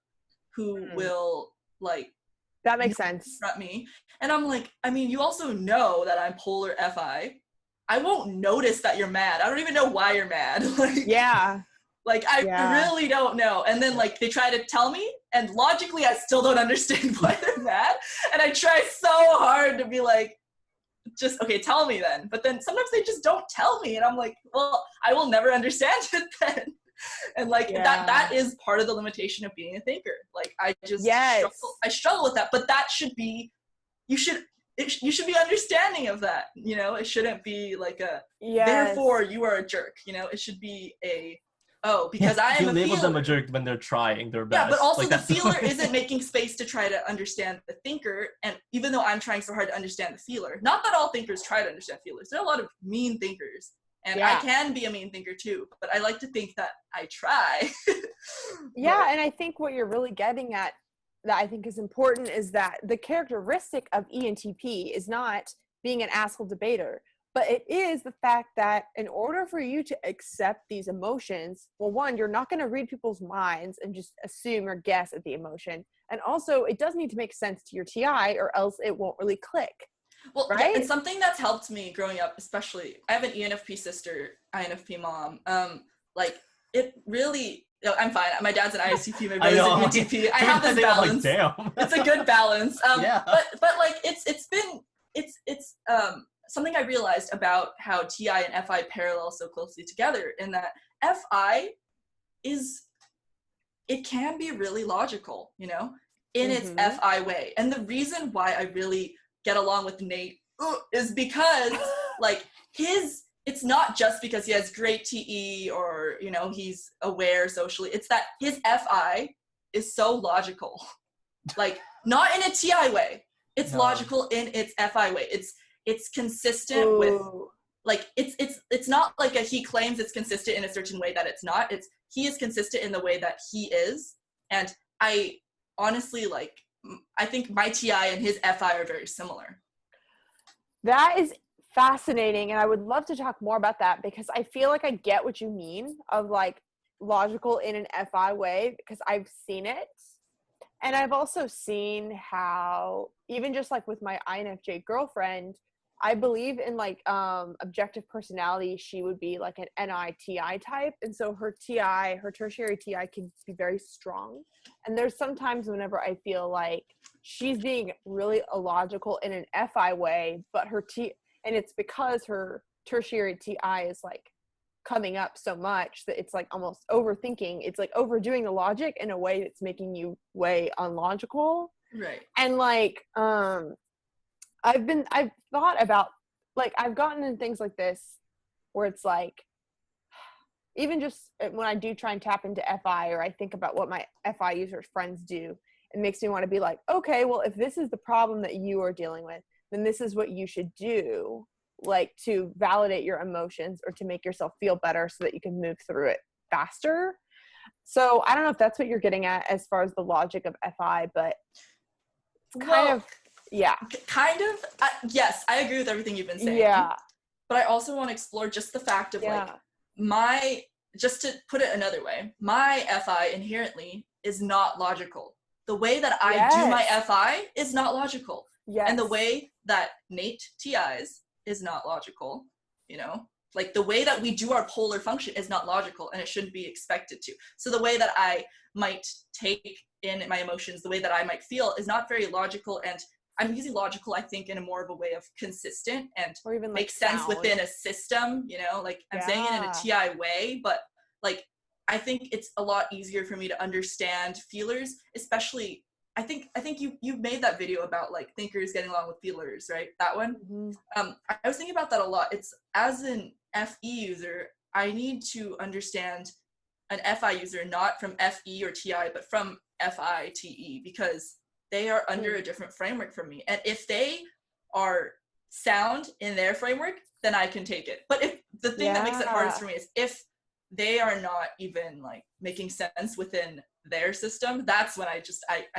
who will like that makes sense confront me, and I'm like, I mean, you also know that I'm polar FI. I won't notice that you're mad. I don't even know why you're mad. Like like I really don't know. And then like they try to tell me, and logically I still don't understand why they're mad, and I try so hard to be like, just okay, tell me then. But then sometimes they just don't tell me, and I'm like, well, I will never understand it then. And like that is part of the limitation of being a thinker. Like I just struggle with that, but that should be, you should be understanding of that, you know. It shouldn't be like a therefore you are a jerk, you know. It should be a because I am you a label feeler. them a jerk when they're trying their best. Yeah, but also like, the feeler isn't making space to try to understand the thinker, and even though I'm trying so hard to understand the feeler, not that all thinkers try to understand feelers. There are a lot of mean thinkers, and I can be a mean thinker too, but I like to think that I try. And I think what you're really getting at that I think is important is that the characteristic of ENTP is not being an asshole debater, but it is the fact that in order for you to accept these emotions, well, one, you're not going to read people's minds and just assume or guess at the emotion. And also it does need to make sense to your TI or else it won't really click. Well, right? And something that's helped me growing up, especially, I have an ENFP sister, INFP mom. Like it really, I'm fine. My dad's an ISTP, my brother's an ENTP. I have this balance. Like, damn. It's a good balance. But like it's something I realized about how TI and FI parallel so closely together, in that FI it can be really logical, you know, in its FI way. And the reason why I really get along with Nate is because like it's not just because he has great TE or, you know, he's aware socially. It's that his FI is so logical. Like not in a TI way. It's logical in its FI way. It's consistent with like it's not like he claims it's consistent in a certain way that it's not. He is consistent in the way that he is. And I honestly I think my TI and his FI are very similar. That is fascinating, and I would love to talk more about that, because I feel like I get what you mean of like logical in an FI way, because I've seen it. And I've also seen how, even just like with my INFJ girlfriend, I believe in like objective personality, she would be like an NITI type. And so her tertiary TI can be very strong. And there's sometimes whenever I feel like she's being really illogical in an FI way, but and it's because her tertiary TI is like coming up so much that it's like almost overthinking. It's like overdoing the logic in a way that's making you way unlogical. Right. And like I've thought about, like, I've gotten in things like this where it's like, even just when I do try and tap into FI, or I think about what my FI users friends do, it makes me want to be like, okay, well, if this is the problem that you are dealing with, then this is what you should do, like to validate your emotions or to make yourself feel better so that you can move through it faster. So I don't know if that's what you're getting at as far as the logic of FI, but it's kind of, yeah. Kind of. Yes, I agree with everything you've been saying. Yeah. But I also want to explore just the fact of like just to put it another way, my FI inherently is not logical. The way that I do my FI is not logical. Yes. And the way that Nate TIs is not logical, you know? Like the way that we do our polar function is not logical, and it shouldn't be expected to. So the way that I might take in my emotions, the way that I might feel is not very logical, and I'm using logical, I think, in a more of a way of consistent and or even make sense within a system, you know, like I'm saying it in a TI way, but like, I think it's a lot easier for me to understand feelers, especially, I think you made that video about like thinkers getting along with feelers, right? That one. Mm-hmm. I was thinking about that a lot. It's, as an FE user, I need to understand an FI user, not from FE or TI, but from FITE, because they are under a different framework from me. And if they are sound in their framework, then I can take it. But if the thing that makes it hardest for me is if they are not even like making sense within their system, that's when I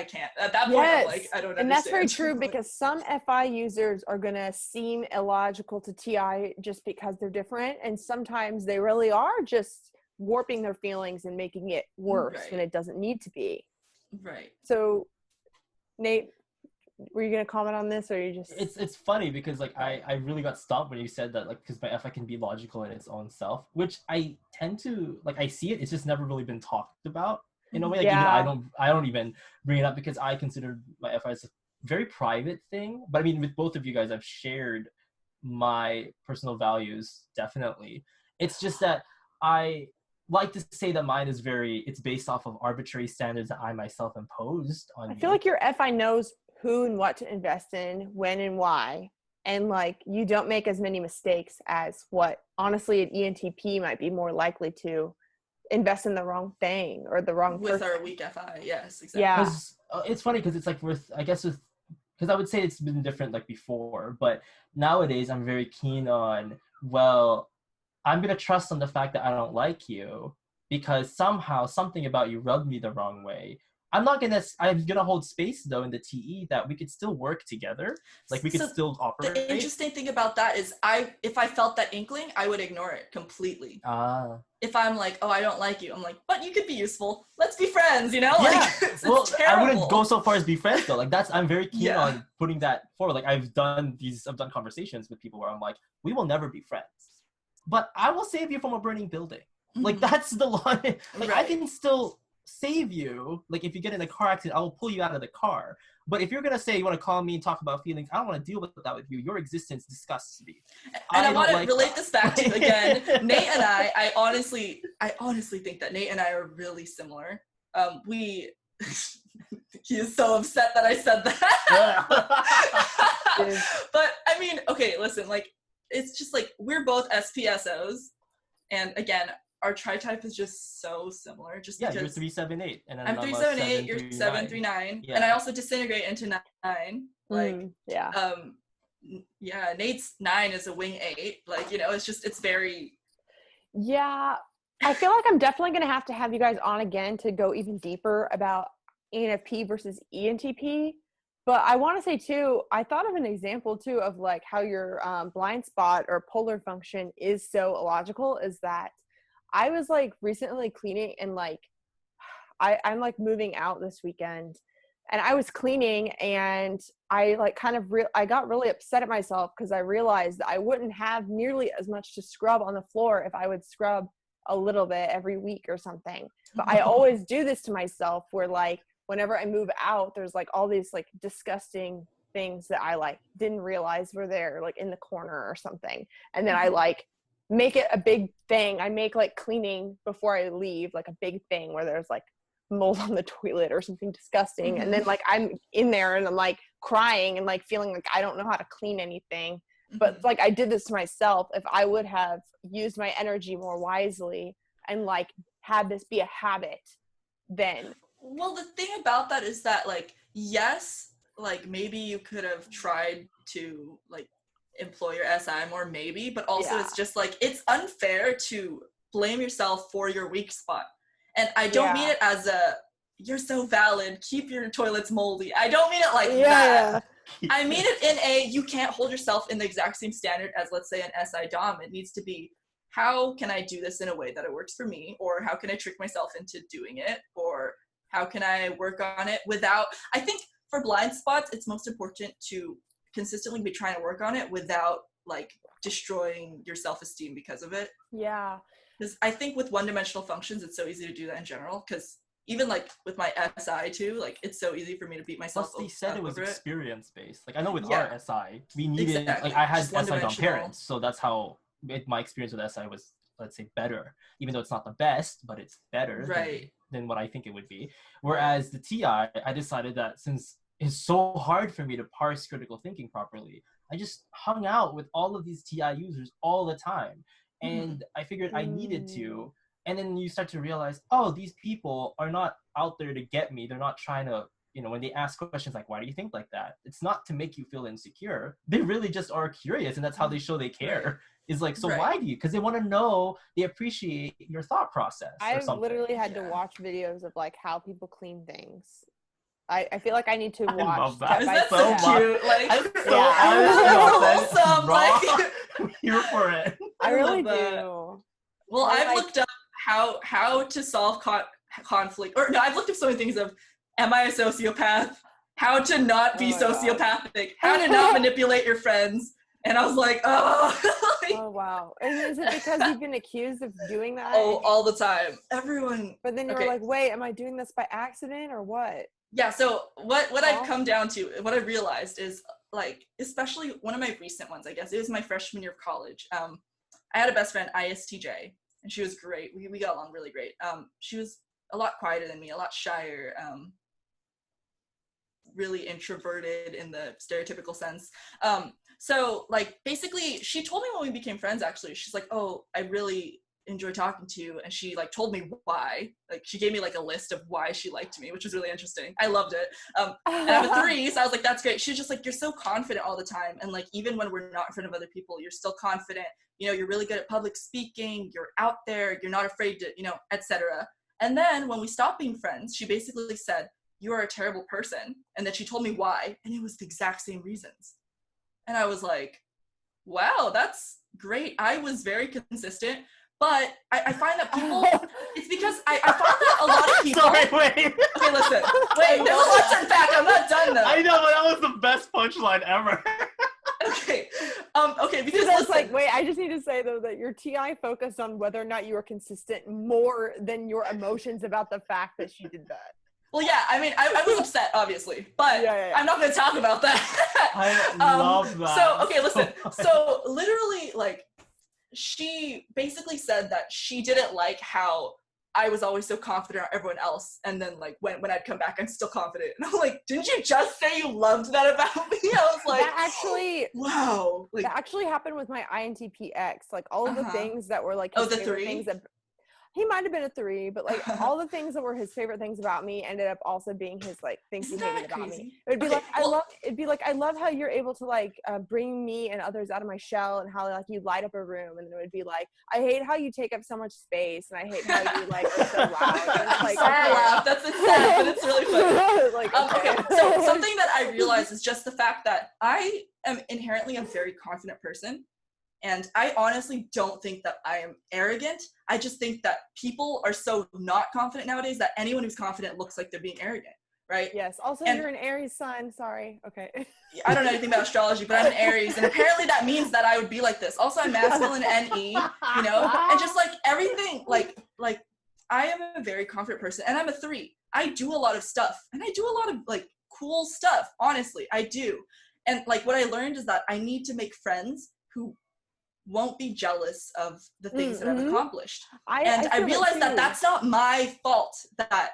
can't. At that point, I'm like, I don't understand. And that's very true, because some FI users are going to seem illogical to TI just because they're different. And sometimes they really are just warping their feelings and making it worse when it doesn't need to be. Right. So, Nate, were you gonna comment on this, or you just? It's funny because like I really got stopped when you said that, like, because my FI can be logical in its own self, which I tend to like. I see it. It's just never really been talked about in a way. Like, even I don't even bring it up because I consider my FI as a very private thing. But I mean, with both of you guys, I've shared my personal values, definitely. It's just that I like to say that mine is it's based off of arbitrary standards that I myself imposed on I feel like your FI knows who and what to invest in, when and why. And like, you don't make as many mistakes as what honestly an ENTP might be more likely to invest in the wrong thing or the wrong with our weak FI. Yes, exactly. Yeah. It's funny because it's like because I would say it's been different like before, but nowadays I'm very keen on, well, I'm going to trust on the fact that I don't like you because somehow something about you rubbed me the wrong way. I'm going to hold space though in the TE that we could still work together. Like we could still operate. The interesting thing about that is if I felt that inkling, I would ignore it completely. If I'm like, oh, I don't like you, I'm like, but you could be useful. Let's be friends, you know? Yeah. Like, it's terrible. I wouldn't go so far as be friends though. Like I'm very keen on putting that forward. Like I've done conversations with people where I'm like, we will never be friends, but I will save you from a burning building. Mm-hmm. Like that's the line. Like I can still save you. Like if you get in a car accident, I will pull you out of the car. But if you're gonna say you want to call me and talk about feelings, I don't want to deal with that with you. Your existence disgusts me. And I want to relate this back to again, Nate and I honestly think that Nate and I are really similar. He is so upset that I said that. But I mean, okay, listen, like it's just like we're both SPSOs, and again, our tri-type is just so similar. Just because you're 378, and I'm 378. You're 739, and I also disintegrate into 9. Like, Nate's 9 is a wing 8. Like, you know, it's very. Yeah, I feel like I'm definitely gonna have to have you guys on again to go even deeper about ENFP versus ENTP. But I want to say too, I thought of an example too of like how your blind spot or polar function is so illogical. Is that I was like recently cleaning and like I'm like moving out this weekend, and I was cleaning, and I like kind of I got really upset at myself because I realized that I wouldn't have nearly as much to scrub on the floor if I would scrub a little bit every week or something. But I always do this to myself where like whenever I move out, there's like all these like disgusting things that I like didn't realize were there, like in the corner or something. And then I like make it a big thing. I make like cleaning before I leave like a big thing where there's like mold on the toilet or something disgusting. And then like I'm in there and I'm like crying and like feeling like I don't know how to clean anything. But like I did this to myself. If I would have used my energy more wisely and like had this be a habit, then. Well, the thing about that is that like, yes, like maybe you could have tried to like employ your SI more, maybe, but also it's just like, it's unfair to blame yourself for your weak spot. And I don't mean it as a, you're so valid, keep your toilets moldy. I don't mean it like that. I mean it in a, you can't hold yourself in the exact same standard as, let's say, an SI Dom. It needs to be, how can I do this in a way that it works for me? Or how can I trick myself into doing it? Or how can I work on it without, I think for blind spots, it's most important to consistently be trying to work on it without like destroying your self-esteem because of it. Yeah. Because I think with one-dimensional functions, it's so easy to do that in general. Because even like with my SI too, like it's so easy for me to beat myself. Plus, they said it was experience-based. Like I know with Yeah. our SI, we needed like I had SI on parents, so that's how my experience with SI was, let's say, better. Even though it's not the best, but it's better than what I think it would be. Whereas the TI, I decided that since it's so hard for me to parse critical thinking properly, I just hung out with all of these TI users all the time. And I figured I needed to. And then you start to realize, oh, these people are not out there to get me. They're not trying to, you know, when they ask questions like, why do you think like that? It's not to make you feel insecure. They really just are curious. And that's how they show they care. Is like, so why do you? Because they want to know, they appreciate your thought process. I've literally had to watch videos of like how people clean things. I feel like I need to watch. I love that. Is that so cute? Like, wholesome. Like, I'm here for it. I really do. Well, I've looked up how to solve conflict, or no, I've looked up so many things of, am I a sociopath? How to not be sociopathic? How to not manipulate your friends? And I was like, oh. Oh, wow. And is it because you've been accused of doing that? Oh, all the time. Everyone. But then you're like, wait, am I doing this by accident or what? Yeah, so what I've come down to, what I realized is, like, especially one of my recent ones, I guess, it was my freshman year of college. I had a best friend, ISTJ, and she was great. We got along really great. She was a lot quieter than me, a lot shyer, really introverted in the stereotypical sense. So, like, basically, she told me when we became friends, actually, she's like, oh, I really enjoy talking to you, and she like told me why. Like, she gave me like a list of why she liked me, which was really interesting. I loved it. And I'm a 3, so I was like, that's great. She's just like, you're so confident all the time, and like even when we're not in front of other people, you're still confident. You know, you're really good at public speaking, you're out there, you're not afraid to, you know, etc. And then when we stopped being friends, she basically said, you are a terrible person, and then she told me why, and it was the exact same reasons. And I was like, wow, that's great. I was very consistent. But I find that people, it's because I find that a lot of people. Sorry, wait. Okay, listen. Wait, there's a lot to unpack. I'm not done though. I know, but that was the best punchline ever. Okay. Okay, because that's like, wait, I just need to say though that your TI focused on whether or not you were consistent more than your emotions about the fact that she did that. Well, yeah, I mean, I was upset, obviously, but I'm not going to talk about that. I love that. So, okay, listen. So, literally, like, she basically said that she didn't like how I was always so confident on everyone else, and then like when I'd come back, I'm still confident. And I'm like, didn't you just say you loved that about me? I was like, that actually, wow. Like, that actually happened with my INTP X. Like all of the things that were like his the favorite 3? things that he might have been a 3, but like all the things that were his favorite things about me ended up also being his like things he hated about me. It would be I love how you're able to like bring me and others out of my shell, and how like you light up a room, and then it would be like, I hate how you take up so much space, and I hate how you like are so loud. And it's like, sorry, laugh. That's sad, but it's really funny. Like, okay, so something that I realized is just the fact that I am inherently a very confident person. And I honestly don't think that I am arrogant. I just think that people are so not confident nowadays that anyone who's confident looks like they're being arrogant. right? Yes. Also, And you're an Aries sun. Sorry. Okay. I don't know anything about astrology, but I'm an Aries, and apparently that means that I would be like this. Also, I'm masculine NE, you know, and just like everything, like I am a very confident person, and I'm a 3. I do a lot of stuff, and I do a lot of like cool stuff. Honestly, I do. And like what I learned is that I need to make friends who won't be jealous of the things that I've accomplished. I realized that that's not my fault that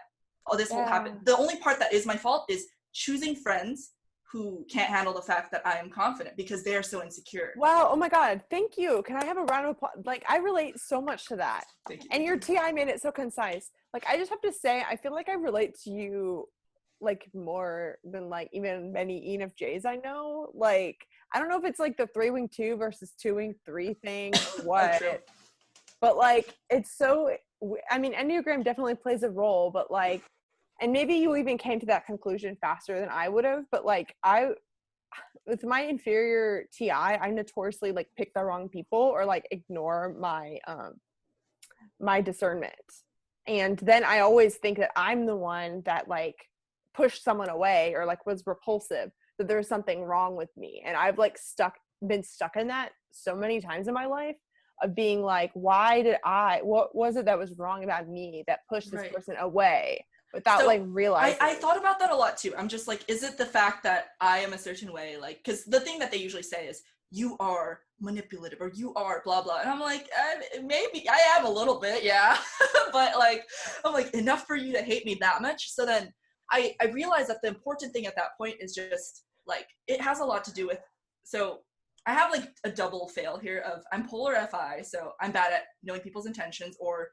this will happen. The only part that is my fault is choosing friends who can't handle the fact that I am confident because they are so insecure. Wow. Oh my God. Thank you. Can I have a round of applause? Like, I relate so much to that. Thank you. And your TI made it so concise. Like, I just have to say, I feel like I relate to you like more than like even many ENFJs I know. Like, I don't know if it's like the 3-wing 2 versus 2-wing 3 thing or what, but like, it's so, I mean, Enneagram definitely plays a role, but like, and maybe you even came to that conclusion faster than I would have, but like with my inferior TI, I notoriously like pick the wrong people or like ignore my my discernment. And then I always think that I'm the one that like pushed someone away or like was repulsive, that there's something wrong with me. And I've like been stuck in that so many times in my life of being like, what was it that was wrong about me that pushed this person away? Without like realizing. I thought about that a lot too. I'm just like, is it the fact that I am a certain way? Like, because the thing that they usually say is, you are manipulative or you are blah, blah. And I'm like, maybe I am a little bit, yeah. But like, I'm like, enough for you to hate me that much? So then I realized that the important thing at that point is just like, it has a lot to do with, so I have like a double fail here of I'm polar FI. So I'm bad at knowing people's intentions or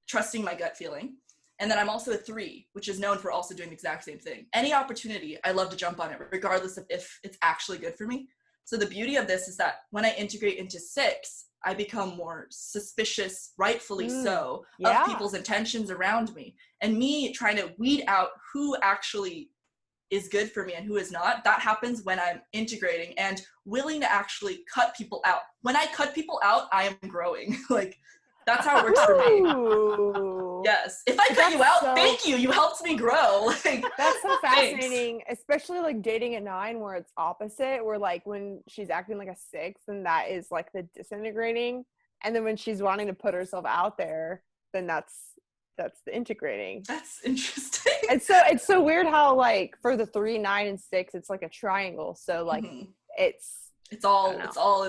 trusting my gut feeling. And then I'm also a 3, which is known for also doing the exact same thing. Any opportunity, I love to jump on it, regardless of if it's actually good for me. So the beauty of this is that when I integrate into 6, I become more suspicious, rightfully so, of people's intentions around me. And me trying to weed out who actually is good for me and who is not, that happens when I'm integrating and willing to actually cut people out. When I cut people out, I am growing. Like, that's how it works for me. Yes. If I cut you out, thank you. You helped me grow. Like, that's so fascinating, especially like dating a 9 where it's opposite, where like when she's acting like a 6, then that is like the disintegrating. And then when she's wanting to put herself out there, then that's the integrating. That's interesting. It's so weird how like for the 3, 9, and 6, it's like a triangle. So like it's all in one.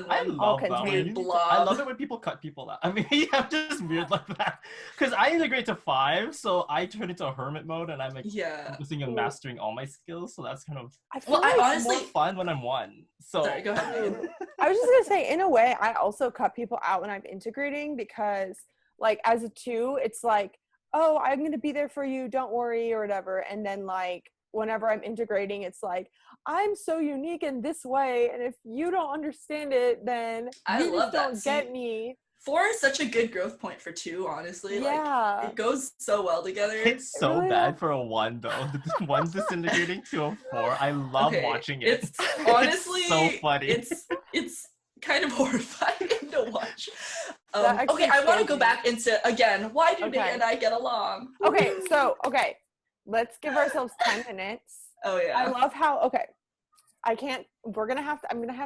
I love that. I love it when people cut people out. I mean, I'm just weird like that. Because I integrate to 5, so I turn into a hermit mode, and I'm like focusing on mastering all my skills. So that's kind of I honestly more fun when I'm 1. So sorry, go ahead. I was just gonna say, in a way, I also cut people out when I'm integrating because, like, as a 2, it's like, oh, I'm gonna be there for you, don't worry, or whatever, and then like, whenever I'm integrating, it's like, I'm so unique in this way, and if you don't understand it, then you just don't get me. 4 is such a good growth point for 2, honestly. Like, it goes so well together. It's so really bad for a 1, though. The 1 disintegrating to a 4. I love watching it. It's honestly it's so funny. It's kind of horrifying to watch. Okay, I want to go back into, again, why do Nate and I get along? Okay, let's give ourselves 10 minutes. Oh yeah. I love how, I'm gonna have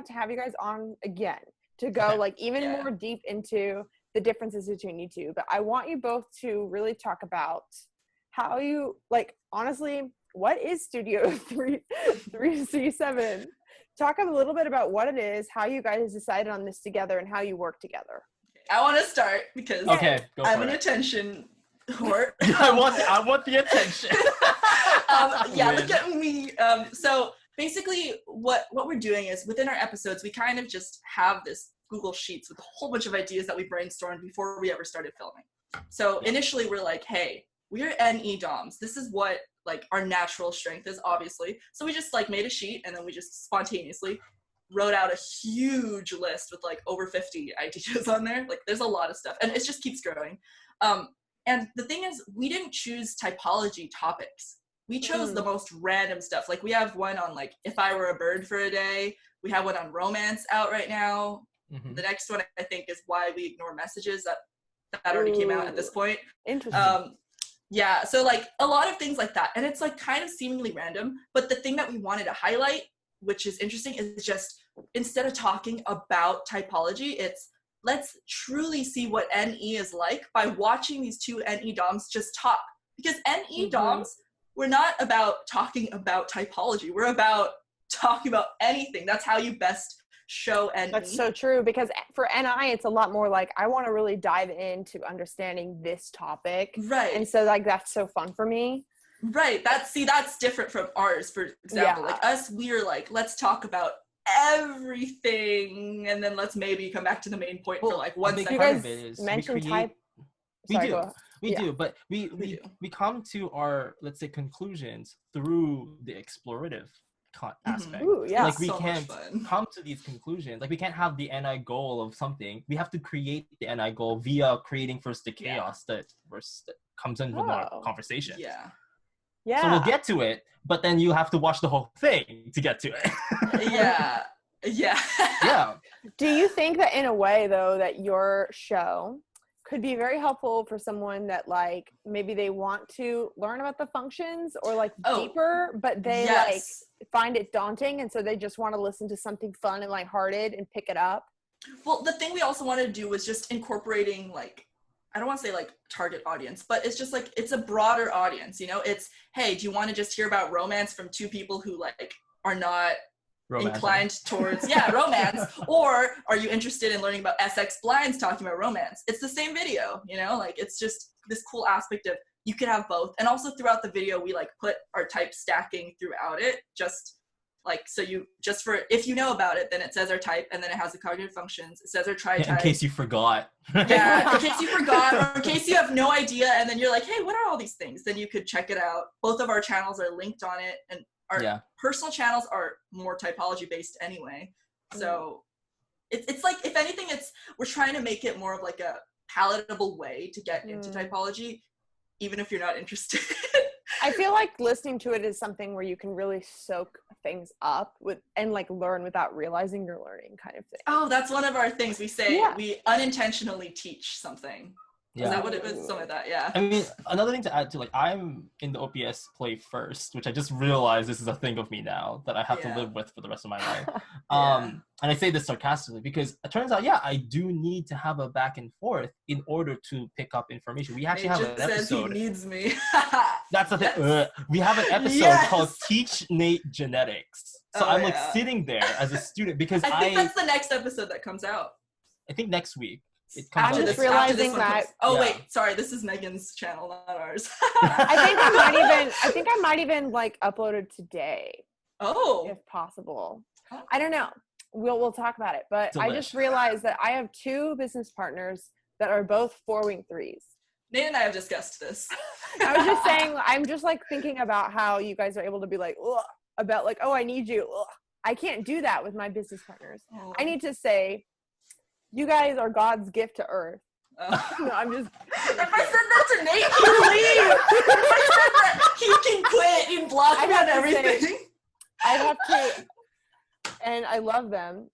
to have you guys on again to go like even more deep into the differences between you two. But I want you both to really talk about how you, like, honestly, what is Studio 3C7? Talk a little bit about what it is, how you guys decided on this together, and how you work together. I want to start because I'm an attention whore. I want the attention. Look at me. So basically what we're doing is within our episodes, we kind of just have this Google Sheets with a whole bunch of ideas that we brainstormed before we ever started filming. So initially we're like, hey, we're NE DOMs. This is what like our natural strength is, obviously. So we just like made a sheet and then we just spontaneously wrote out a huge list with like over 50 ideas on there. Like there's a lot of stuff and it just keeps growing. And the thing is, we didn't choose typology topics. We chose the most random stuff. Like we have one on like, if I were a bird for a day. We have one on romance out right now. Mm-hmm. The next one I think is why we ignore messages. That already came out at this point. Interesting. Yeah, so like a lot of things like that. And it's like kind of seemingly random, but the thing that we wanted to highlight, which is interesting, is just instead of talking about typology, it's let's truly see what NE is like by watching these two NE DOMs just talk. Because NE DOMs, we're not about talking about typology. We're about talking about anything. That's how you best show NE. That's so true, because for NI, it's a lot more like, I want to really dive into understanding this topic. Right. And so like, that's so fun for me. Right. That's different from ours, for example. Like us, we're like, let's talk about everything, and then let's maybe come back to the main point for like 1 second. You guys mentioned type. We do, but we come to our, let's say, conclusions through the explorative aspect. Ooh, yeah. Like we can't come to these conclusions. Like we can't have the NI goal of something. We have to create the NI goal via creating first the chaos that comes in from our conversation. Yeah. So we'll get to it, but then you have to watch the whole thing to get to it. Yeah. Do you think that in a way though that your show could be very helpful for someone that like maybe they want to learn about the functions or like deeper, but they like find it daunting, and so they just want to listen to something fun and lighthearted and pick it up? Well, the thing we also wanted to do was just incorporating, like, I don't want to say like target audience, but it's just like, it's a broader audience, you know? It's, hey, do you want to just hear about romance from two people who like are not inclined towards romance, or are you interested in learning about SX blinds talking about romance? It's the same video, you know? Like, it's just this cool aspect of you could have both. And also throughout the video, we like put our type stacking throughout it, just like, so you just for, if you know about it, then it says our type, and then it has the cognitive functions, it says our tri-type. In case you forgot. In case you forgot, or in case you have no idea, and then you're like, hey, what are all these things? Then you could check it out. Both of our channels are linked on it, and our personal channels are more typology based anyway. So it's like, if anything, we're trying to make it more of like a palatable way to get into typology, even if you're not interested. I feel like listening to it is something where you can really soak things up with and like learn without realizing you're learning, kind of thing. Oh, that's one of our things. We say we unintentionally teach something. Yeah. Is that what it was? Something like that, yeah. I mean, another thing to add to, like, I'm in the OPS play first, which I just realized this is a thing of me now that I have to live with for the rest of my life. And I say this sarcastically because it turns out, I do need to have a back and forth in order to pick up information. We actually have an episode. He needs me. That's the thing. We have an episode called Teach Nate Genetics. So I'm like sitting there as a student because I think that's the next episode that comes out. I think next week. I'm just realizing that. Wait, sorry. This is Megan's channel, not ours. I think I might even like upload it today. Oh, if possible. I don't know. We'll talk about it. But I just realized that I have two business partners that are both 4-wing 3s. Nate and I have discussed this. I was just saying, I'm just like thinking about how you guys are able to be like, ugh, about like, oh, I need you. Ugh. I can't do that with my business partners. I need to say, you guys are God's gift to Earth. No, I'm just. If I said that to Nate, he'd leave. If I said that, he can quit. He'd block me on everything. I'd have to, and I love them,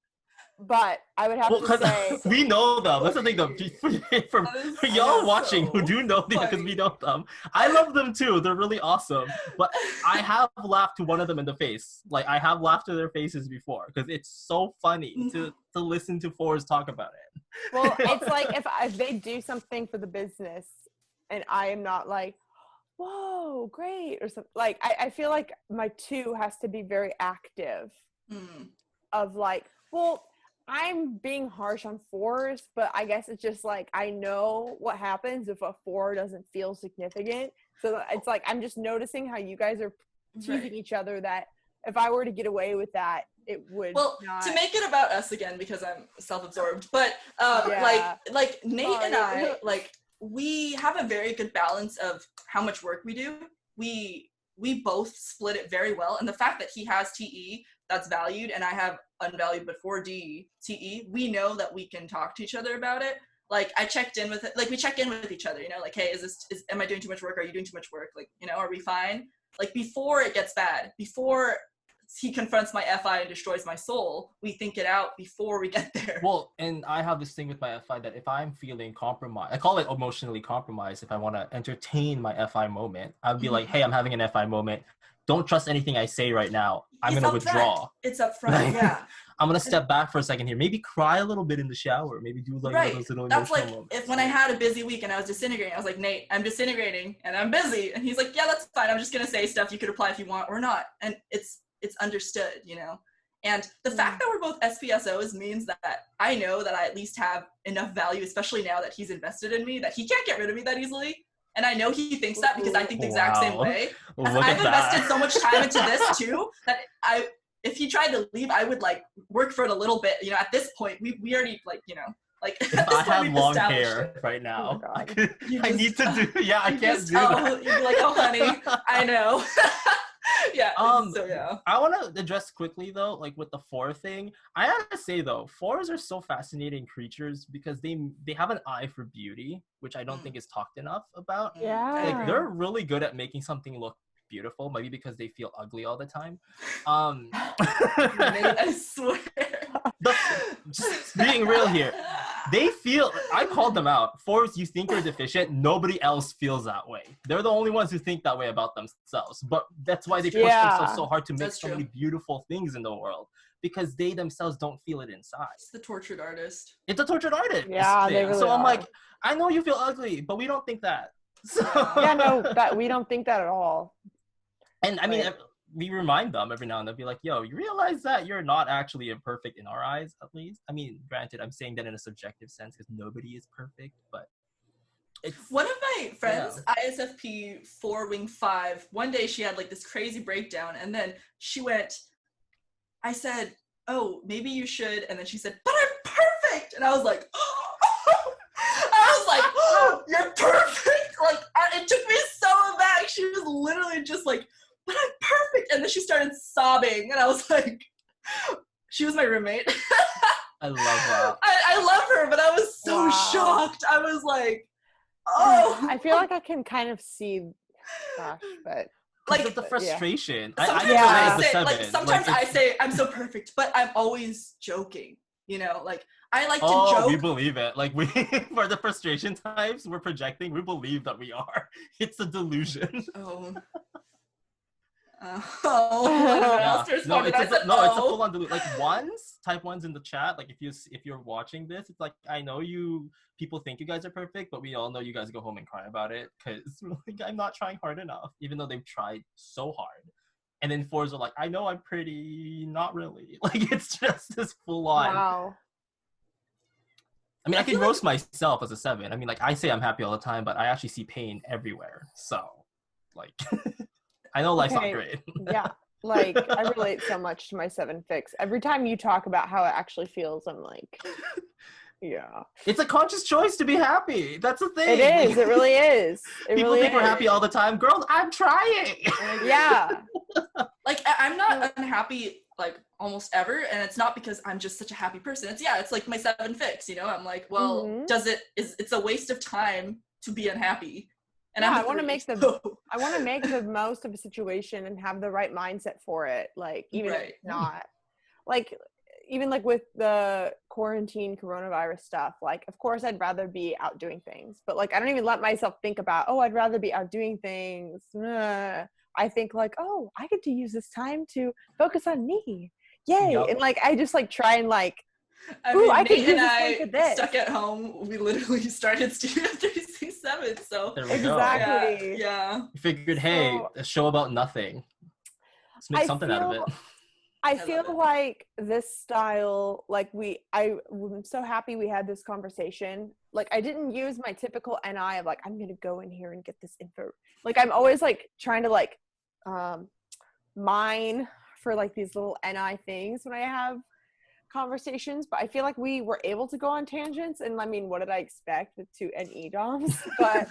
but I would have to say. We know them. That's the thing, though. For y'all watching who do know them because we know them, I love them too. They're really awesome. But I have laughed to one of them in the face. Like, I have laughed to their faces before because it's so funny to listen to fours talk about it. Well, it's like if they do something for the business and I am not like, whoa, great, or something. Like, I feel like my 2 has to be very active of like, well, I'm being harsh on 4s, but I guess it's just like, I know what happens if a 4 doesn't feel significant. So it's like, I'm just noticing how you guys are teasing each other that if I were to get away with that, it would to make it about us again, because I'm self-absorbed, but like Nate and I, like, we have a very good balance of how much work we do. We both split it very well, and the fact that he has TE that's valued and I have unvalued but 4D TE, we know that we can talk to each other about it. Like, I checked in with it, like, we check in with each other, you know, like, hey, am I doing too much work? Are you doing too much work? Like, you know, are we fine? Like, before it gets bad, before he confronts my FI and destroys my soul, we think it out before we get there. Well, and I have this thing with my FI that if I'm feeling compromised, I call it emotionally compromised. If I want to entertain my FI moment, I'd be like, hey, I'm having an FI moment. Don't trust anything I say right now. I'm going to withdraw. It's up front, yeah. I'm going to step back for a second here. Maybe cry a little bit in the shower. Maybe do like those little That's like moments. if when I had a busy week and I was disintegrating, I was like, Nate, I'm disintegrating and I'm busy. And he's like, yeah, that's fine. I'm just going to say stuff. You could apply if you want or not. And it's understood, you know? And the fact that we're both SPSOs means that I know that I at least have enough value, especially now that he's invested in me, that he can't get rid of me that easily. And I know he thinks that because I think the exact same way. I've invested so much time into this too that if he tried to leave, I would like work for it a little bit. You know, at this point, we already like, you know, like if I had long hair right now, I need to do. Yeah, I can't do that. You'd be like, oh, honey, I know. Yeah. So yeah. I want to address quickly though, like with the 4 thing. I have to say though, 4s are so fascinating creatures because they have an eye for beauty, which I don't think is talked enough about. Yeah. Like they're really good at making something look beautiful, maybe because they feel ugly all the time. I swear. Just being real here. They feel, I called them out. 4s, you think you're deficient. Nobody else feels that way. They're the only ones who think that way about themselves. But that's why they push themselves so hard to make so many beautiful things in the world. Because they themselves don't feel it inside. It's the tortured artist. It's a tortured artist. Yeah, they really So I'm are. like, I know you feel ugly, but we don't think that. So, yeah, no, that we don't think that at all. And I mean, we remind them every now and then, be like, yo, you realize that you're not actually imperfect in our eyes, at least? I mean, granted, I'm saying that in a subjective sense because nobody is perfect, but it's... One of my friends, ISFP 4 wing 5, one day she had like this crazy breakdown and then she went, I said, oh, maybe you should. And then she said, but I'm perfect. And I was like, oh, you're perfect. Like, it took me so back. She was literally just like, but I'm perfect. And then she started sobbing. And I was like, she was my roommate. I love that. I love her, but I was so shocked. I was like, oh. I feel like I can kind of see, gosh, but. Like the frustration. Sometimes I say I'm so perfect, but I'm always joking. You know, like I like to joke. We believe it. Like we, for the frustration types, we're projecting. We believe that we are. It's a delusion. It's a full-on delusion. Like type 1s in the chat. Like if you're watching this, it's like I know people think you guys are perfect, but we all know you guys go home and cry about it because like, I'm not trying hard enough, even though they've tried so hard. And then 4s are like, I know I'm pretty, not really. Like it's just this full-on. Wow. I mean, I can roast myself as a 7. I mean, like I say I'm happy all the time, but I actually see pain everywhere. So, like, I know life's not great. Yeah. Like, I relate so much to my 7 fix. Every time you talk about how it actually feels, I'm like, yeah. It's a conscious choice to be happy. That's the thing. It is. It really is. People think we're happy all the time. Girls, I'm trying. Yeah. Like, I'm not unhappy, like, almost ever. And it's not because I'm just such a happy person. It's like my 7 fix, you know? I'm like, well, it's a waste of time to be unhappy. And I want to make the most of a situation and have the right mindset for it. Like, even if it's not. Like, even like with the quarantine coronavirus stuff, like, of course I'd rather be out doing things, but like, I don't even let myself think about, I'd rather be out doing things. I think like, I get to use this time to focus on me. Yay. Yep. And like, I just like try and like, I could use this time for this. Stuck at home, we literally started Studio 367. So there we exactly. go. Yeah. We figured, hey, a show about nothing. Let's make something out of it. I feel like this style, like I'm so happy we had this conversation. Like, I didn't use my typical NI of like, I'm going to go in here and get this info. Like, I'm always like trying to like mine for like these little NI things when I have conversations, but I feel like we were able to go on tangents, and I mean, what did I expect with 2 NE DOMs? But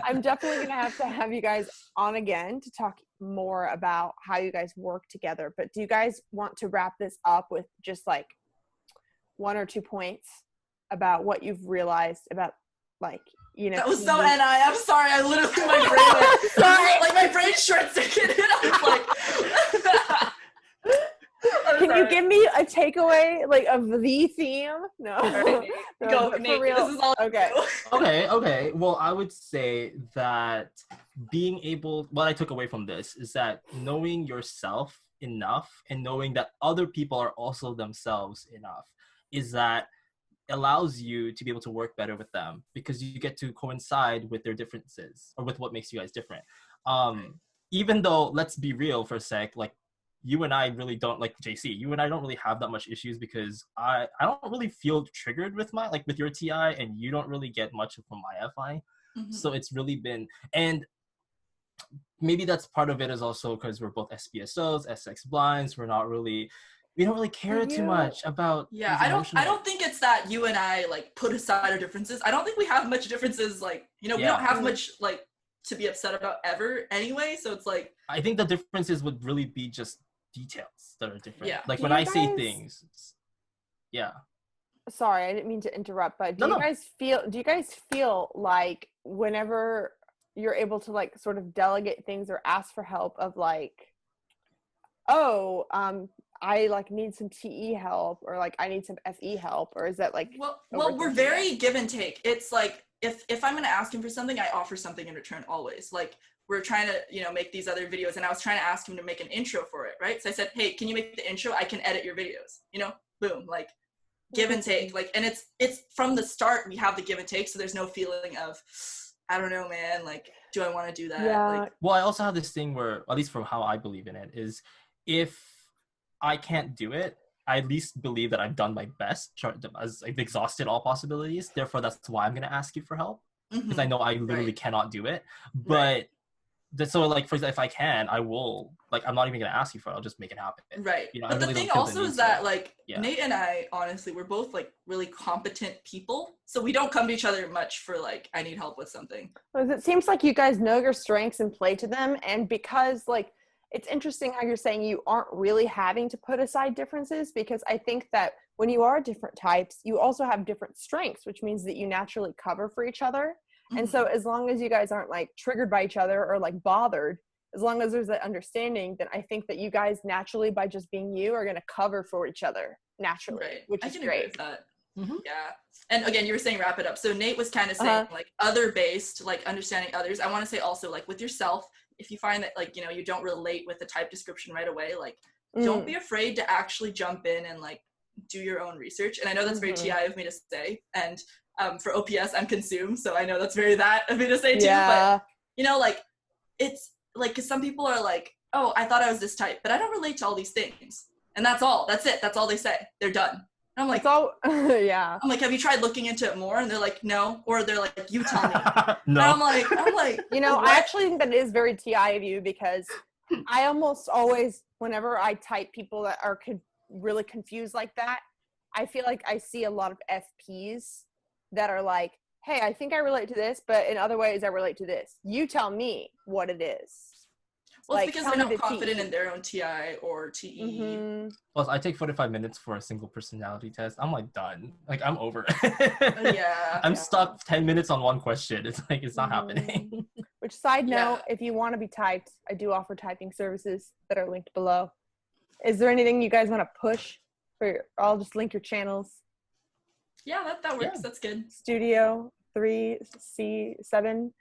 I'm definitely gonna have you guys on again to talk more about how you guys work together. But do you guys want to wrap this up with just like 1 or 2 points about what you've realized about, like, you know? That was so NI. I'm sorry. I literally, my brain like my brain short circuited. I was like Can you give me a takeaway, like, of the theme? No. Right, No, go, but Nate, for real. this is all Okay. Okay. Well, I would say that what I took away from this is that knowing yourself enough and knowing that other people are also themselves enough is that allows you to be able to work better with them because you get to coincide with their differences or with what makes you guys different. Even though, let's be real for a sec, like you and I really don't, like Jaycee, you and I don't really have that much issues because I don't really feel triggered with with your TI, and you don't really get much from my FI. Mhm. So it's really been, and maybe that's part of it is also because we're both SPSOs, SX blinds. We don't really care too much about Yeah, these I emotional. don't think it's that you and I like put aside our differences. I don't think we have much differences, like, you know, we don't have much like to be upset about ever anyway, so it's like I think the differences would really be just details that are different. Yeah. Like when I say things, Sorry, I didn't mean to interrupt, but do No. you guys feel like whenever you're able to like sort of delegate things or ask for help of like, I like need some TE help or like I need some FE help, or is that like well we're very give and take. It's like if I'm gonna ask him for something, I offer something in return always. Like we're trying to, you know, make these other videos and I was trying to ask him to make an intro for it, right? So I said, hey, can you make the intro? I can edit your videos, you know, boom, like give and take. Like, and it's from the start we have the give and take, so there's no feeling of I don't know, man, like do I want to do that? Like, well, I also have this thing where, at least from how I believe in it, is if I can't do it, I at least believe that I've done my best, as I've exhausted all possibilities. Therefore, that's why I'm going to ask you for help, because I know I literally cannot do it. But so, like, for example, if I can, I will. Like, I'm not even going to ask you for it. I'll just make it happen. Right. You know, but really the thing also is that, like, Yeah. Nate and I, honestly, we're both, like, really competent people. So we don't come to each other much for, like, I need help with something. Well, it seems like you guys know your strengths and play to them. And because, like, it's interesting how you're saying you aren't really having to put aside differences, because I think that when you are different types, you also have different strengths, which means that you naturally cover for each other. And so as long as you guys aren't like triggered by each other or like bothered, as long as there's that understanding, then I think that you guys naturally, by just being you, are going to cover for each other naturally, which is great. Agree with that. Yeah. And again, you were saying wrap it up. So Nate was kind of saying like other based, like understanding others. I want to say also like with yourself, if you find that like, you know, you don't relate with the type description right away, like don't be afraid to actually jump in and like do your own research. And I know that's very TI of me to say. And for OPS, I'm consumed. So I know that's very that of me to say too. But, you know, like it's like, because some people are like, oh, I thought I was this type, but I don't relate to all these things. And that's all. That's it. That's all they say. They're done. And I'm like, yeah. I'm like, have you tried looking into it more? And they're like, no. Or they're like, you tell me. No. And I'm like, you know, I actually think that is very TI of you, because I almost always, whenever I type people that are really confused like that, I feel like I see a lot of FPs that are like, hey, I think I relate to this, but in other ways I relate to this. You tell me what it is. Well, it's because they're not confident in their own TI or TE. Plus, I take 45 minutes for a single personality test. I'm like done. Like I'm over it. Yeah. I'm stuck 10 minutes on one question. It's like it's not happening. Which, side note, if you want to be typed, I do offer typing services that are linked below. Is there anything you guys want to push? I'll just link your channels. Yeah, that works. That's good. Studio 3C7.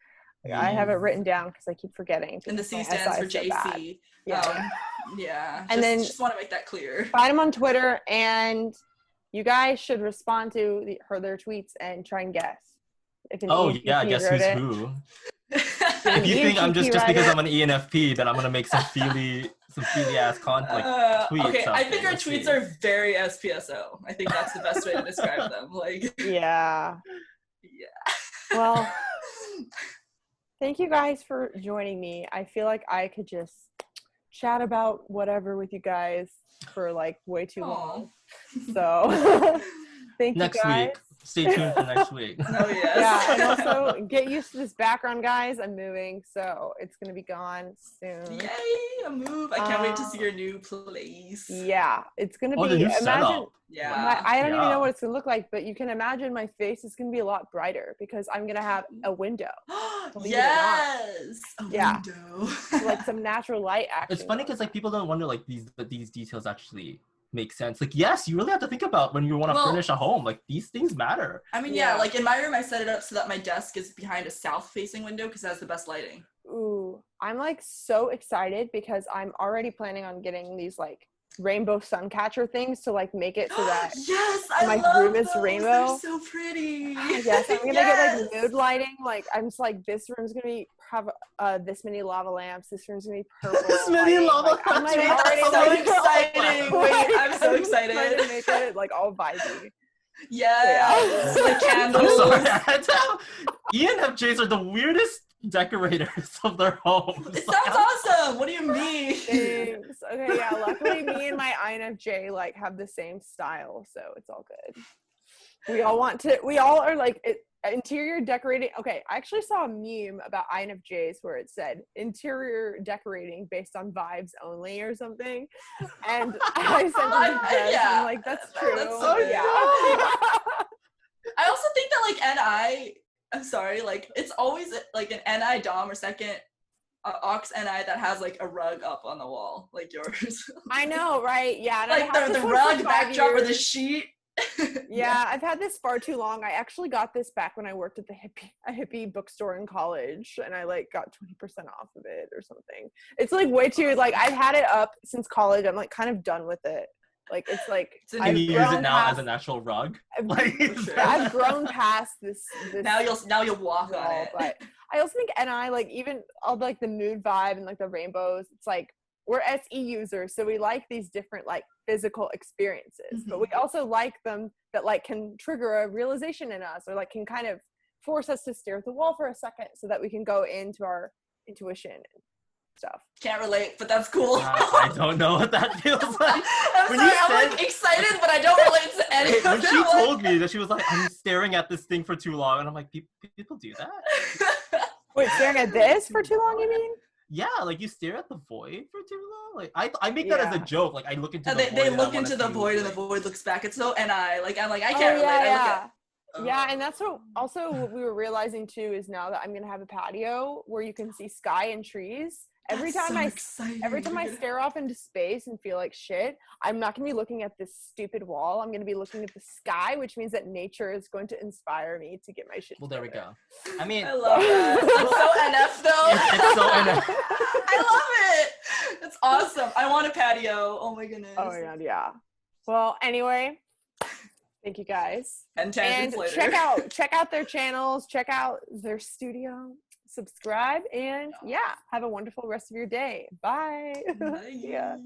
I have it written down because I keep forgetting. And the C stands for Jaycee. Yeah. And then just want to make that clear. Find them on Twitter, and you guys should respond to their tweets and try and guess. Guess who's who. If you think I'm just because I'm an ENFP, then I'm gonna make some feely ass tweets. Okay, I think our tweets are very SPSO. I think that's the best way to describe them. Like, yeah. Well, thank you guys for joining me. I feel like I could just chat about whatever with you guys for like way too long. So thank you guys. Week. Stay tuned for next week. Oh, yes. Yeah, and also get used to this background, guys. I'm moving, so it's going to be gone soon. Yay, a move. I can't wait to see your new place. Yeah, it's going to be, the new imagine, setup. Yeah. I don't even know what it's going to look like, but you can imagine my face is going to be a lot brighter because I'm going to have a window. Yes. A window. Like some natural light action. It's funny because like people don't wonder like these details actually make sense. Like, yes, you really have to think about when you want to furnish a home. Like, these things matter. I mean, yeah, like in my room, I set it up so that my desk is behind a south-facing window because it has the best lighting. Ooh, I'm like so excited because I'm already planning on getting these like rainbow sun catcher things to like make it so that yes, my room is rainbow. They're so pretty. Yes, I'm gonna get like mood lighting. Like I'm just like, this room's gonna have this many lava lamps. This room's gonna be purple. This many lava lamps. I'm like, that's so exciting. Wait, I'm so excited. Trying to make it like all vibey. Yeah, like candles. I'm sorry. ENFJs are the weirdest decorators of their homes. It sounds awesome. What do you mean? Thanks. Okay, yeah. Luckily, me and my INFJ like have the same style, so it's all good. We all are like interior decorating. Okay, I actually saw a meme about INFJs where it said interior decorating based on vibes only or something, and I sent it to Jess. Yeah, I'm like, that's true. That's so yeah. I also think that like I'm sorry, like it's always like an NI dom or second ox NI that has like a rug up on the wall, like yours. I know, right? Yeah. And like the rug backdrop or the sheet. Yeah, I've had this far too long. I actually got this back when I worked at a hippie bookstore in college, and I like got 20% off of it or something. It's like way too like I've had it up since college. I'm like kind of done with it. Like it's like can you use it now as an actual rug? I've grown past this. Now you'll walk on it. But I also think NI like even all like the mood vibe and like the rainbows. It's like we're SE users, so we like these different like physical experiences, but we also like them that like can trigger a realization in us or like can kind of force us to stare at the wall for a second so that we can go into our intuition and stuff. Can't relate, but that's cool. I don't know what that feels like. I'm like excited, but I don't relate to any of When it. she told me that, she was like, I'm staring at this thing for too long, and I'm like, people do that? Wait, staring at this for too long, you mean? Yeah, like you stare at the void for too long. Like I make that as a joke. Like I look into the void. They look into the void and the void looks back. It's so NI. Like I'm like I can't relate. Yeah, and that's what we were realizing too is now that I'm gonna have a patio where you can see sky and trees. Every time I stare off into space and feel like shit, I'm not gonna be looking at this stupid wall. I'm gonna be looking at the sky, which means that nature is going to inspire me to get my shit together. There we go. I mean, I love that. It's so NF though. It's so NF. I love it. It's awesome. I want a patio. Oh my goodness. Oh my god, yeah. Well, anyway, thank you guys. And later. check out their channels, check out their studio, subscribe, and have a wonderful rest of your day. Bye. Bye. Yeah.